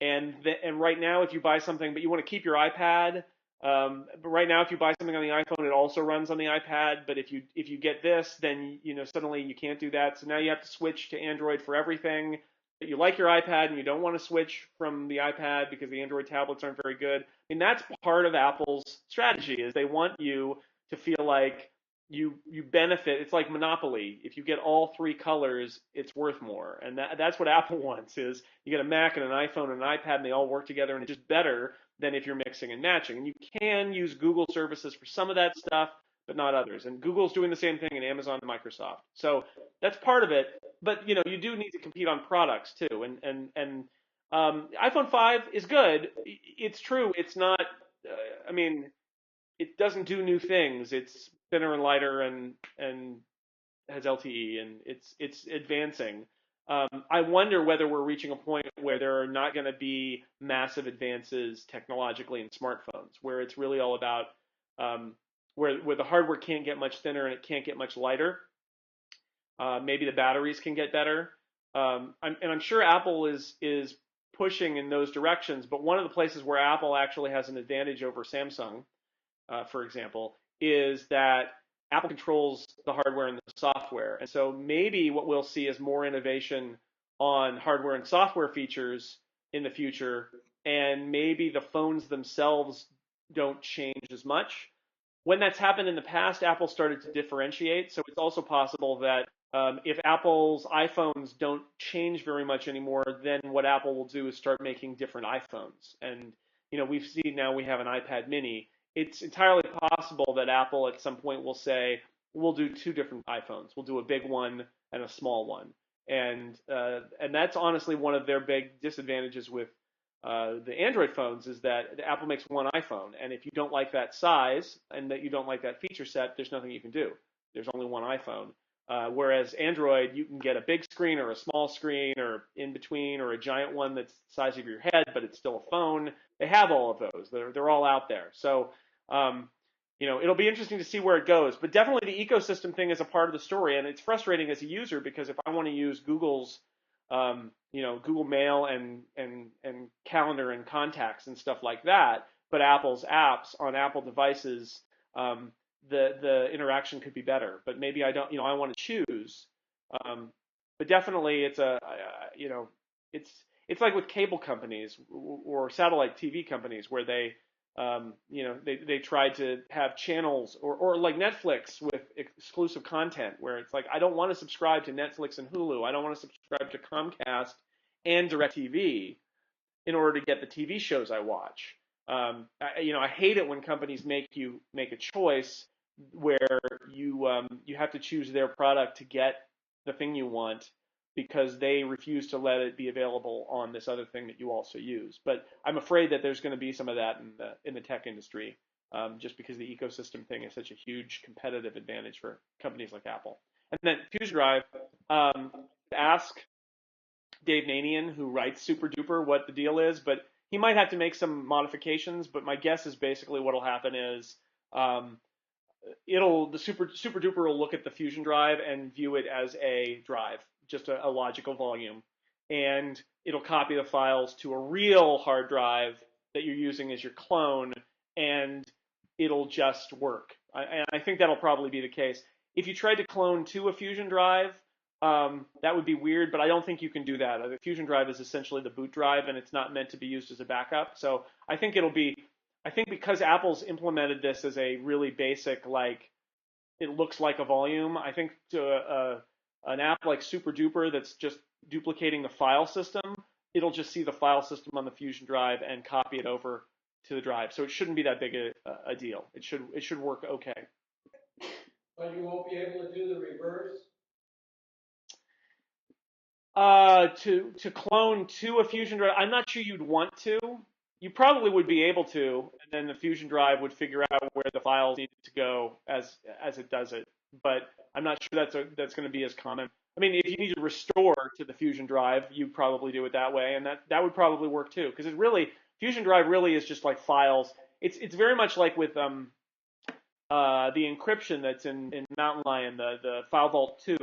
And right now, if you buy something, but you want to keep your iPad, but right now, if you buy something on the iPhone, it also runs on the iPad. But if you get this, then suddenly you can't do that. So now you have to switch to Android for everything. But you like your iPad and you don't want to switch from the iPad because the Android tablets aren't very good. I mean, that's part of Apple's strategy is they want you to feel like you benefit. It's like Monopoly. If you get all three colors, it's worth more. And that's what Apple wants is you get a Mac and an iPhone and an iPad and they all work together and it's just better than if you're mixing and matching. And you can use Google services for some of that stuff, but not others. And Google's doing the same thing in Amazon and Microsoft. So that's part of it. But you do need to compete on products too. And iPhone 5 is good. It's true. It's not. I mean, it doesn't do new things. It's thinner and lighter and has LTE and it's advancing. I wonder whether we're reaching a point where there are not going to be massive advances technologically in smartphones, where it's really all about where the hardware can't get much thinner and it can't get much lighter. Maybe the batteries can get better. I'm sure Apple is pushing in those directions. But one of the places where Apple actually has an advantage over Samsung, for example, is that Apple controls the hardware and the software. And so maybe what we'll see is more innovation on hardware and software features in the future. And maybe the phones themselves don't change as much. when that's happened in the past, Apple started to differentiate. So it's also possible that if Apple's iPhones don't change very much anymore, then what Apple will do is start making different iPhones. And we've seen now we have an iPad Mini. It's entirely possible that Apple at some point will say we'll do two different iPhones. We'll do a big one and a small one. And that's honestly one of their big disadvantages with the Android phones is that Apple makes one iPhone, and if you don't like that size and that you don't like that feature set, there's nothing you can do. There's only one iPhone. Whereas Android, you can get a big screen or a small screen or in between or a giant one that's the size of your head, but it's still a phone. They have all of those. They're all out there. So, it'll be interesting to see where it goes. But definitely the ecosystem thing is a part of the story, and it's frustrating as a user because if I want to use Google's Google Mail and Calendar and contacts and stuff like that, but Apple's apps on Apple devices, the interaction could be better. But maybe I don't, I want to choose. But definitely, it's like with cable companies or satellite TV companies where they tried to have channels or like Netflix with exclusive content where it's like I don't want to subscribe to Netflix and Hulu. I don't want to subscribe to Comcast and DirecTV in order to get the TV shows I watch. I hate it when companies make you make a choice where you have to choose their product to get the thing you want because they refuse to let it be available on this other thing that you also use. But I'm afraid that there's going to be some of that in the tech industry, just because the ecosystem thing is such a huge competitive advantage for companies like Apple. And then Fusion Drive, ask Dave Nanian, who writes Super Duper, what the deal is, but he might have to make some modifications. But my guess is basically what'll happen is the Super Duper will look at the Fusion Drive and view it as a drive, just a logical volume, and it'll copy the files to a real hard drive that you're using as your clone, and it'll just work. And I think that'll probably be the case. If you tried to clone to a Fusion Drive, that would be weird, but I don't think you can do that. The Fusion Drive is essentially the boot drive, and it's not meant to be used as a backup. So I think because Apple's implemented this as a really basic, like, it looks like a volume, I think to an app like Super Duper that's just duplicating the file system, it'll just see the file system on the Fusion Drive and copy it over to the drive. So it shouldn't be that big a deal. It should work okay. But you won't be able to do the reverse? To clone to a Fusion Drive, I'm not sure you'd want to. You probably would be able to, and then the Fusion Drive would figure out where the files need to go as it does it. But I'm not sure that's going to be as common. I mean, if you need to restore to the Fusion Drive, you probably do it that way, and that would probably work too. Because Fusion Drive really is just like files. It's very much like with the encryption that's in Mountain Lion, the File Vault 2,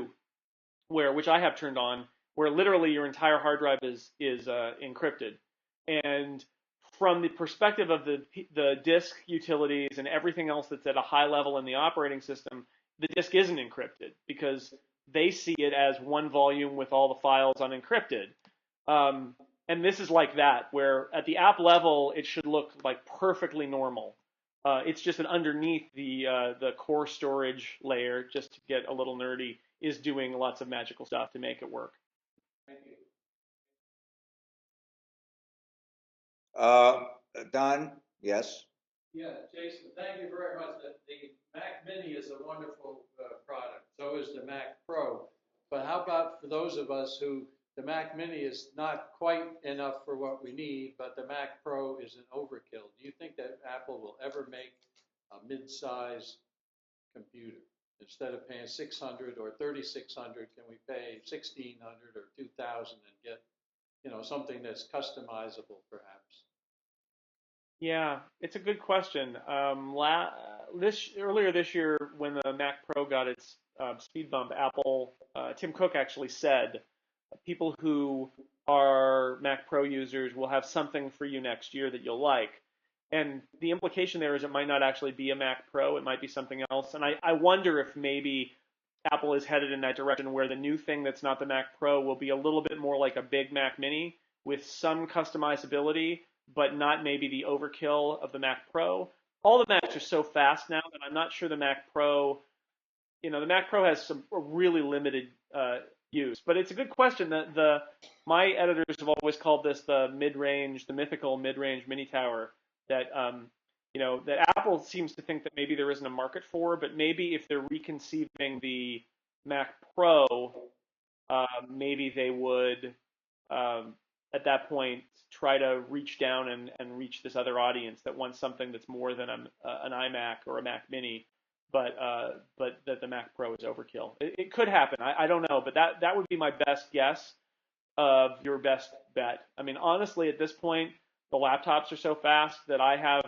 which I have turned on, where literally your entire hard drive is encrypted. And from the perspective of the disk utilities and everything else that's at a high level in the operating system, the disk isn't encrypted because they see it as one volume with all the files unencrypted. And this is like that, where at the app level, it should look like perfectly normal. It's just that underneath the core storage layer, just to get a little nerdy, is doing lots of magical stuff to make it work. Thank you. Don, yes? Yeah, Jason, thank you very much. The Mac Mini is a wonderful product. So is the Mac Pro. But how about for those of us who the Mac Mini is not quite enough for what we need, but the Mac Pro is an overkill? Do you think that Apple will ever make a mid-size computer? Instead of paying $600 or $3,600, can we pay $1,600 or $2,000 and get, something that's customizable, perhaps? Yeah, it's a good question. Earlier this year, when the Mac Pro got its speed bump, Tim Cook actually said, people who are Mac Pro users will have something for you next year that you'll like. And the implication there is it might not actually be a Mac Pro, it might be something else. And I wonder if maybe Apple is headed in that direction where the new thing that's not the Mac Pro will be a little bit more like a big Mac Mini with some customizability, but not maybe the overkill of the Mac Pro. all the Macs are so fast now that I'm not sure the Mac Pro, the Mac Pro has some really limited use. But it's a good question. My editors have always called this the mid-range, the mythical mid-range mini tower that that Apple seems to think that maybe there isn't a market for, but maybe if they're reconceiving the Mac Pro, maybe they would at that point try to reach down and reach this other audience that wants something that's more than an iMac or a Mac Mini, but that the Mac Pro is overkill. It could happen. I don't know, but that would be my best guess of your best bet. I mean, honestly, at this point, the laptops are so fast that I have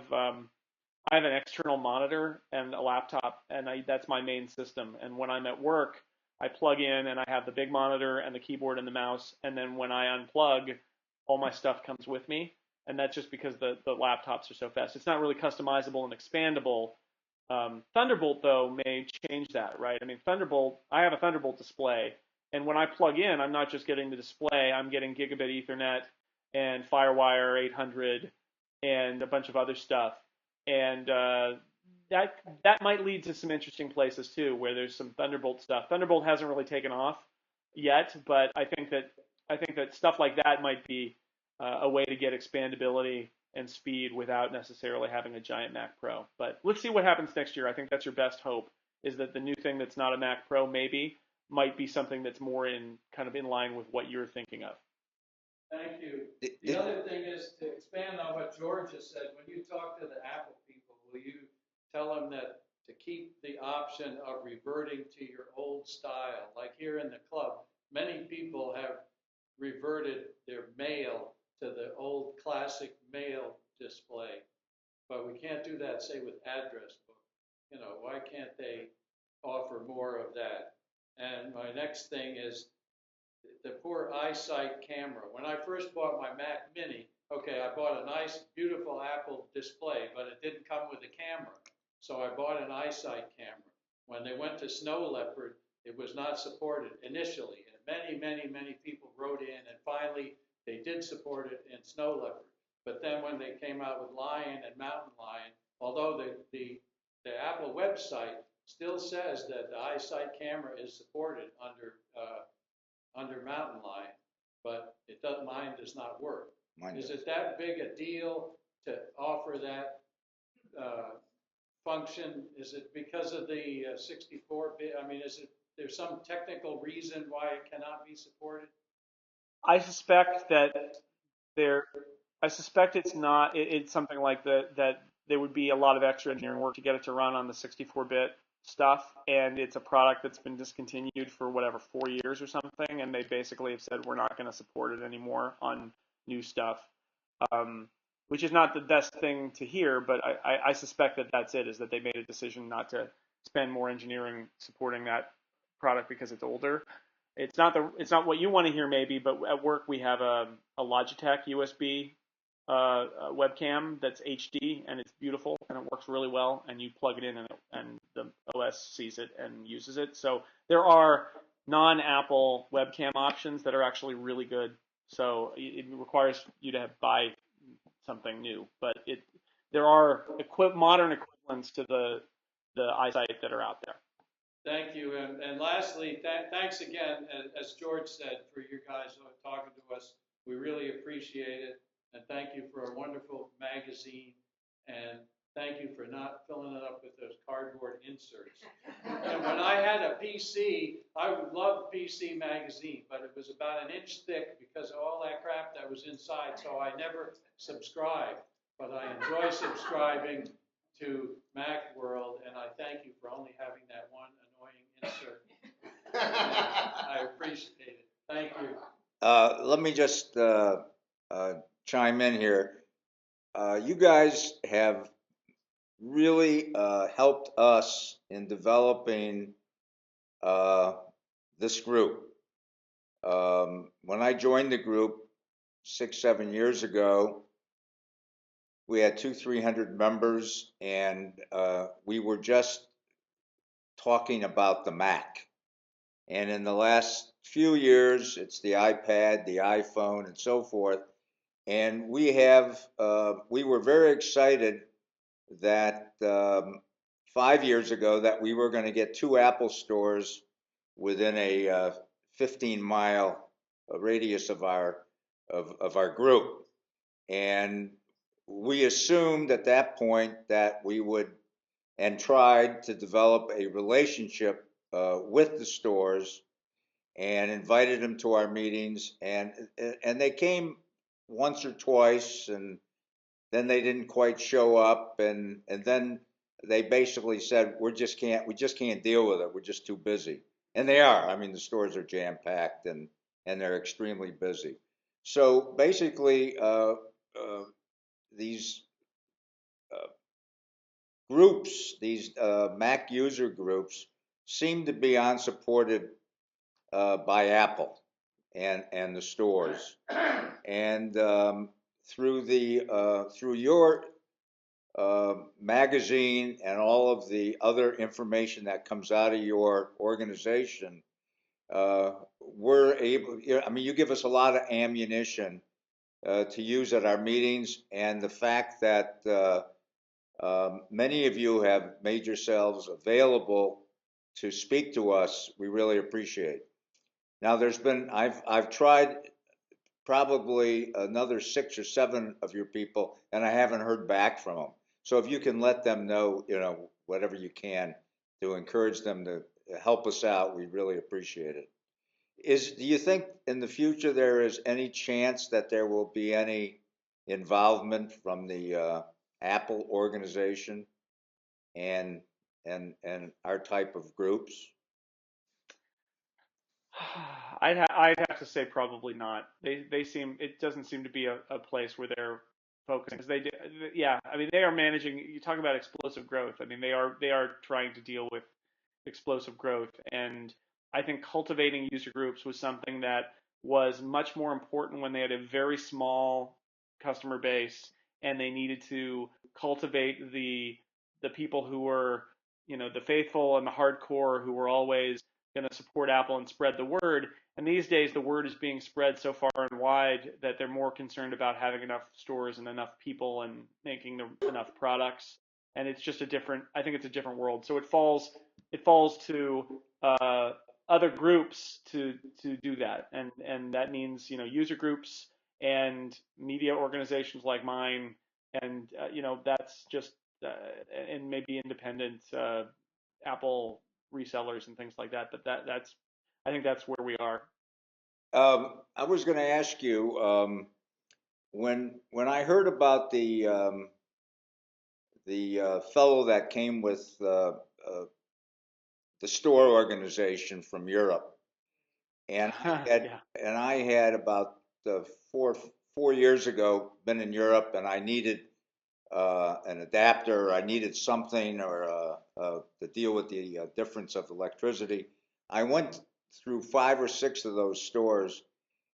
an external monitor and a laptop, and that's my main system. And when I'm at work, I plug in and I have the big monitor and the keyboard and the mouse. And then when I unplug, all my stuff comes with me. And that's just because the laptops are so fast. It's not really customizable and expandable. Thunderbolt, though, may change that, right? I mean, I have a Thunderbolt display. And when I plug in, I'm not just getting the display, I'm getting gigabit Ethernet and FireWire 800 and a bunch of other stuff. And that might lead to some interesting places too, where there's some Thunderbolt stuff. Thunderbolt hasn't really taken off yet, but I think that stuff like that might be a way to get expandability and speed without necessarily having a giant Mac Pro. But let's see what happens next year. I think that's your best hope, is that the new thing that's not a Mac Pro maybe might be something that's more in line with what you're thinking of. Thank you. The other thing is to expand on what George has said. When you talk to the Apple people, will you tell them that to keep the option of reverting to your old style? Like here in the club, many people have reverted their mail to the old classic mail display, but we can't do that, say, with address book. Why can't they offer more of that? And my next thing is the poor eyesight camera. When I first bought my Mac Mini, okay, I bought a nice, beautiful Apple display, but it didn't come with a camera. So I bought an eyesight camera. When they went to Snow Leopard, it was not supported initially. And many, many, many people wrote in, and finally they did support it in Snow Leopard. But then when they came out with Lion and Mountain Lion, although the Apple website still says that the eyesight camera is supported under Mountain Lion, but mine does not work. Is it that big a deal to offer that function? Is it because of the 64-bit? I mean, there's some technical reason why it cannot be supported? I suspect it's not. It's something like that there would be a lot of extra engineering work to get it to run on the 64-bit stuff, and it's a product that's been discontinued for 4 years or something, and they basically have said we're not going to support it anymore on new stuff, which is not the best thing to hear, but I suspect that that's it, is that they made a decision not to spend more engineering supporting that product because it's older. It's not what you want to hear maybe, but at work we have a Logitech USB webcam that's HD, and it's beautiful and it works really well, and you plug it in and the OS sees it and uses it. So there are non-Apple webcam options that are actually really good. So it requires you to buy something new, but there are modern equivalents to the eyesight that are out there. Thank you. And lastly, thanks again, as George said, for you guys talking to us. We really appreciate it. And thank you for a wonderful magazine. And thank you for not filling it up with those cardboard inserts. And when I had a PC, I loved PC Magazine, but it was about an inch thick because of all that crap that was inside. So I never subscribed. But I enjoy subscribing to Macworld, and I thank you for only having that one annoying insert. I appreciate it. Thank you. Let me just chime in here. You guys have really helped us in developing this group. When I joined the group 6-7 years ago, we had 200-300 members, and we were just talking about the Mac. And in the last few years, it's the iPad, the iPhone, and so forth. And we were very excited that 5 years ago that we were going to get 2 Apple stores within a 15-mile radius of our group, and we assumed at that point that we would and tried to develop a relationship with the stores and invited them to our meetings, and they came once or twice, and then they didn't quite show up, and then they basically said we just can't deal with it. We're just too busy. And they are. I mean, the stores are jam packed, and they're extremely busy. So basically, these uh, groups, these Mac user groups, seem to be unsupported by Apple and the stores. And through your magazine and all of the other information that comes out of your organization, we're able. I mean, you give us a lot of ammunition to use at our meetings, and the fact that many of you have made yourselves available to speak to us, we really appreciate. Now, I've tried probably another 6 or 7 of your people, and I haven't heard back from them. So if you can let them know, whatever you can to encourage them to help us out, we really appreciate it. Do you think in the future there is any chance that there will be any involvement from the Apple organization and our type of groups? I'd have to say probably not. It doesn't seem to be a place where they're focusing. 'Cause yeah. I mean, they are managing. You talk about explosive growth. I mean, they are trying to deal with explosive growth, and I think cultivating user groups was something that was much more important when they had a very small customer base, and they needed to cultivate the people who were, the faithful and the hardcore who were always going to support Apple and spread the word. And these days, the word is being spread so far and wide that they're more concerned about having enough stores and enough people and making enough products. And it's just I think it's a different world. So it falls to other groups to do that, and that means user groups and media organizations like mine, and that's just and maybe independent Apple resellers and things like that. But that's I think that's where we are. I was going to ask you when I heard about the fellow that came with the store organization from Europe, and Yeah. I had about four years ago been in Europe, and I needed an adapter, I needed something, or to deal with the difference of electricity. I went through 5 or 6 of those stores,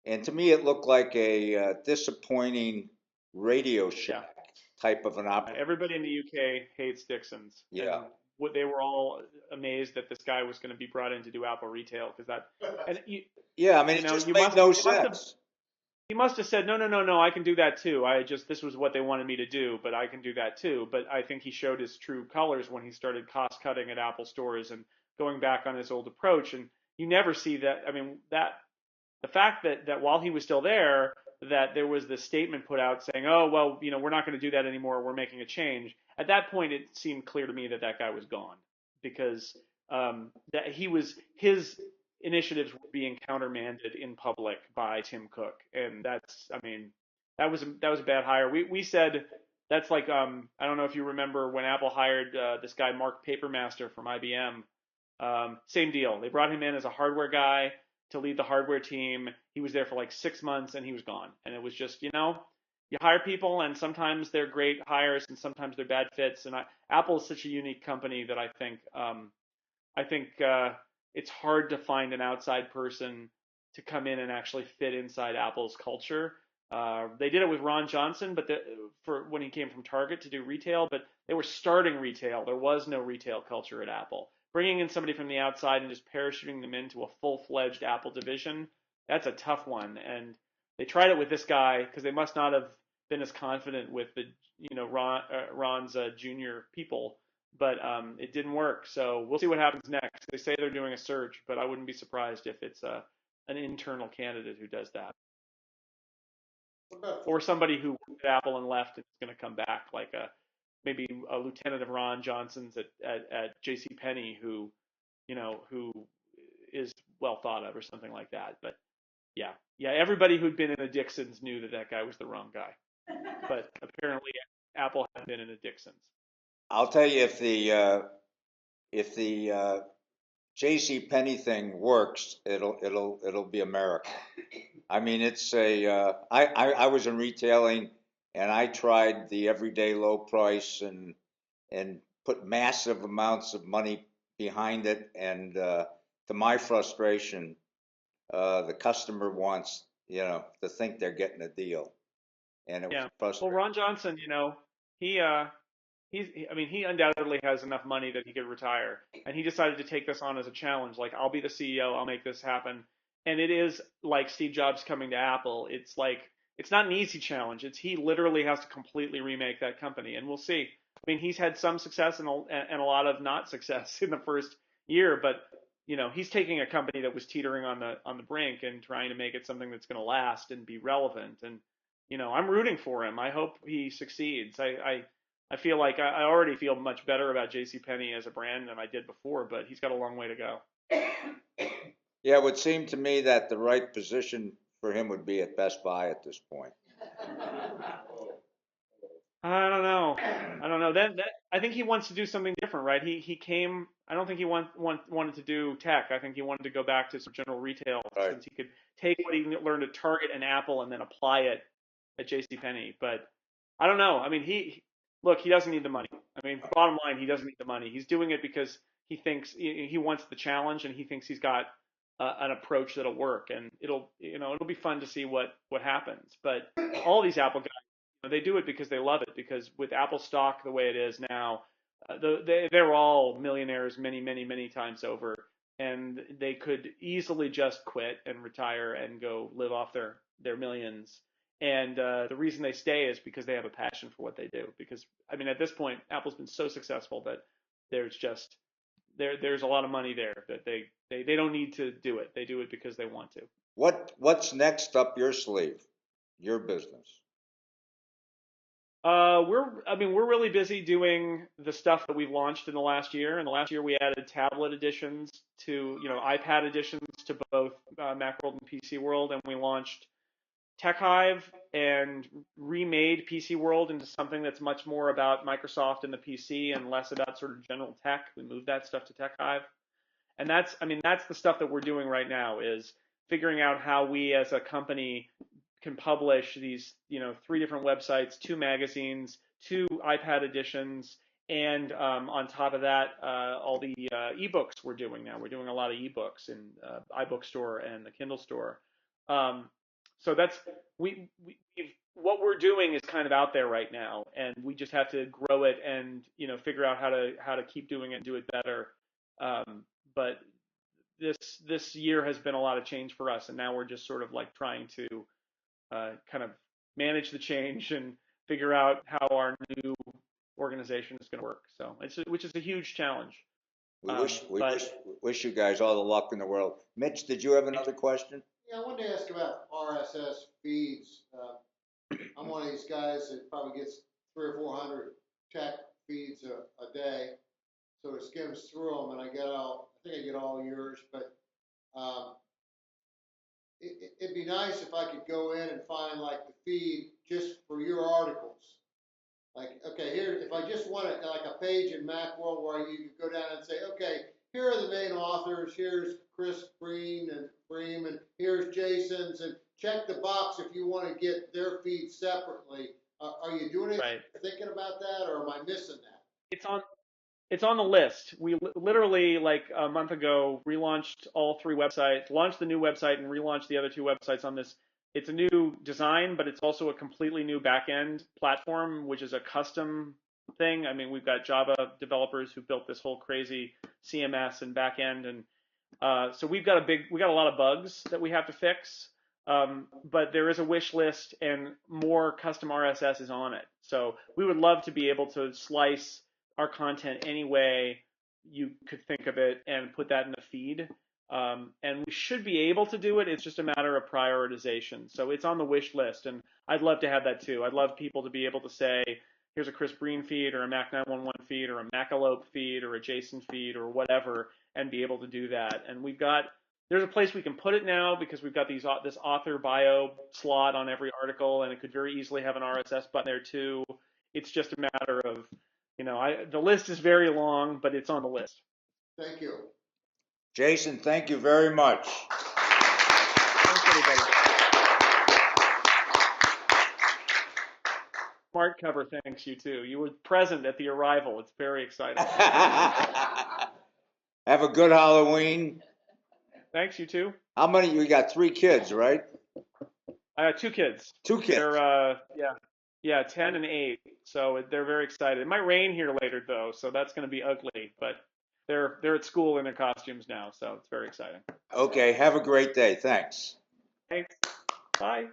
and to me it looked like a disappointing Radio Yeah. Shack type of an operation. Everybody in the UK hates Dixon's, Yeah. and they were all amazed that this guy was going to be brought in to do Apple retail because and Yeah, I mean, it just made no sense. he must have said, no, no, no, no, I can do that too. This was what they wanted me to do, but I can do that too. But I think he showed his true colors when he started cost cutting at Apple stores and going back on his old approach. And you never see that. I mean, the fact that while he was still there, that there was this statement put out saying, oh, well, we're not going to do that anymore. We're making a change. At that point, it seemed clear to me that that guy was gone because that his initiatives were being countermanded in public by Tim Cook, and I mean, that was a bad hire. We said that's like I don't know if you remember when Apple hired this guy Mark Papermaster from IBM. Same deal. They brought him in as a hardware guy to lead the hardware team. He was there for like 6 months and he was gone. And it was just, you hire people and sometimes they're great hires and sometimes they're bad fits. And Apple is such a unique company that I think it's hard to find an outside person to come in and actually fit inside Apple's culture. They did it with Ron Johnson, but for when he came from Target to do retail, but they were starting retail. There was no retail culture at Apple. Bringing in somebody from the outside and just parachuting them into a full-fledged Apple division, that's a tough one. And they tried it with this guy because they must not have been as confident with the Ron's junior people, but it didn't work. So we'll see what happens next. They say they're doing a search, but I wouldn't be surprised if it's an internal candidate who does that, or somebody who worked at Apple and left and is going to come back, like maybe a lieutenant of Ron Johnson's at J.C. Penney who is well thought of or something like that. But yeah, everybody who'd been in a Dixon's knew that guy was the wrong guy. But apparently Apple had been in a Dixon's. I'll tell you, if the J.C. Penney thing works, it'll be a miracle. I mean, it's I was in retailing, and I tried the everyday low price and put massive amounts of money behind it, and to my frustration, the customer wants to think they're getting a deal, and it was Yeah. Well, frustrating. Ron Johnson, he he undoubtedly has enough money that he could retire, and he decided to take this on as a challenge. Like, I'll be the CEO, I'll make this happen. And it is like Steve Jobs coming to Apple. It's like, it's not an easy challenge. He literally has to completely remake that company, and we'll see. I mean, he's had some success and a lot of not success in the first year, but he's taking a company that was teetering on the brink and trying to make it something that's going to last and be relevant. And I'm rooting for him. I hope he succeeds. I feel like I already feel much better about JCPenney as a brand than I did before, but he's got a long way to go. Yeah, it would seem to me that the right position for him would be at Best Buy at this point. I don't know. Then I think he wants to do something different, right? He came. I don't think he wanted to do tech. I think he wanted to go back to some general retail, Right. since he could take what he learned at Target and Apple and then apply it at JCPenney. But I don't know. I mean, he doesn't need the money. I mean, bottom line, he doesn't need the money. He's doing it because he thinks he wants the challenge, and he thinks he's got an approach that'll work, and it'll be fun to see what happens. But all these Apple guys, they do it because they love it, because with Apple stock the way it is now, they're all millionaires many times over, and they could easily just quit and retire and go live off their millions. And the reason they stay is because they have a passion for what they do. Because I mean, at this point, Apple's been so successful that there's a lot of money there that they don't need to do it. They do it because they want to. What's next up your sleeve, your business? We're really busy doing the stuff that we've launched in the last year. In the last year, we added tablet editions to, iPad editions to both Macworld and PC World, and we launched TechHive and remade PC World into something that's much more about Microsoft and the PC and less about sort of general tech. We moved that stuff to TechHive, and that's the stuff that we're doing right now, is figuring out how we as a company can publish these, 3 different websites, 2 magazines, 2 iPad editions, and on top of that, all the ebooks we're doing now. We're doing a lot of ebooks in iBook Store and the Kindle Store. So that's what we're doing is kind of out there right now, and we just have to grow it and figure out how to keep doing it and do it better. But this year has been a lot of change for us, and now we're just sort of like trying to kind of manage the change and figure out how our new organization is going to work. So which is a huge challenge. We wish you guys all the luck in the world. Mitch, did you have another question? Yeah, I wanted to ask about RSS feeds. I'm one of these guys that probably gets 300 or 400 tech feeds a day, so it skims through them, and I think I get all yours, but it'd be nice if I could go in and find like the feed just for your articles. Like, okay, here, if I just want it like a page in Macworld where you could go down and say, okay, here are the main authors, here's Chris Breen and here's Jason's, and check the box if you want to get their feed separately. Are you doing anything, Right. thinking about that, or am I missing that? It's on the list. We literally, like a month ago, relaunched all 3 websites, launched the new website, and relaunched the other 2 websites on this. It's a new design, but it's also a completely new back-end platform, which is a custom thing. I mean, we've got Java developers who built this whole crazy CMS and back-end, and so we've got a lot of bugs that we have to fix. But there is a wish list, and more custom RSS is on it. So we would love to be able to slice our content any way you could think of it and put that in the feed. And we should be able to do it. It's just a matter of prioritization. So it's on the wish list, and I'd love to have that too. I'd love people to be able to say, here's a Chris Breen feed, or a Mac 911 feed, or a Macalope feed, or a Jason feed, or whatever, and be able to do that. And there's a place we can put it now because we've got this author bio slot on every article, and it could very easily have an RSS button there too. It's just a matter of, the list is very long, but it's on the list. Thank you. Jason, thank you very much. Thanks, everybody. Smart cover thanks you too. You were present at the arrival. It's very exciting. Have a good Halloween. Thanks, you too. How many? You got 3 kids, right? I got 2 kids. 2 kids. They're 10 and 8. So they're very excited. It might rain here later though, so that's going to be ugly. But they're at school in their costumes now, so it's very exciting. Okay. Have a great day. Thanks. Thanks. Bye.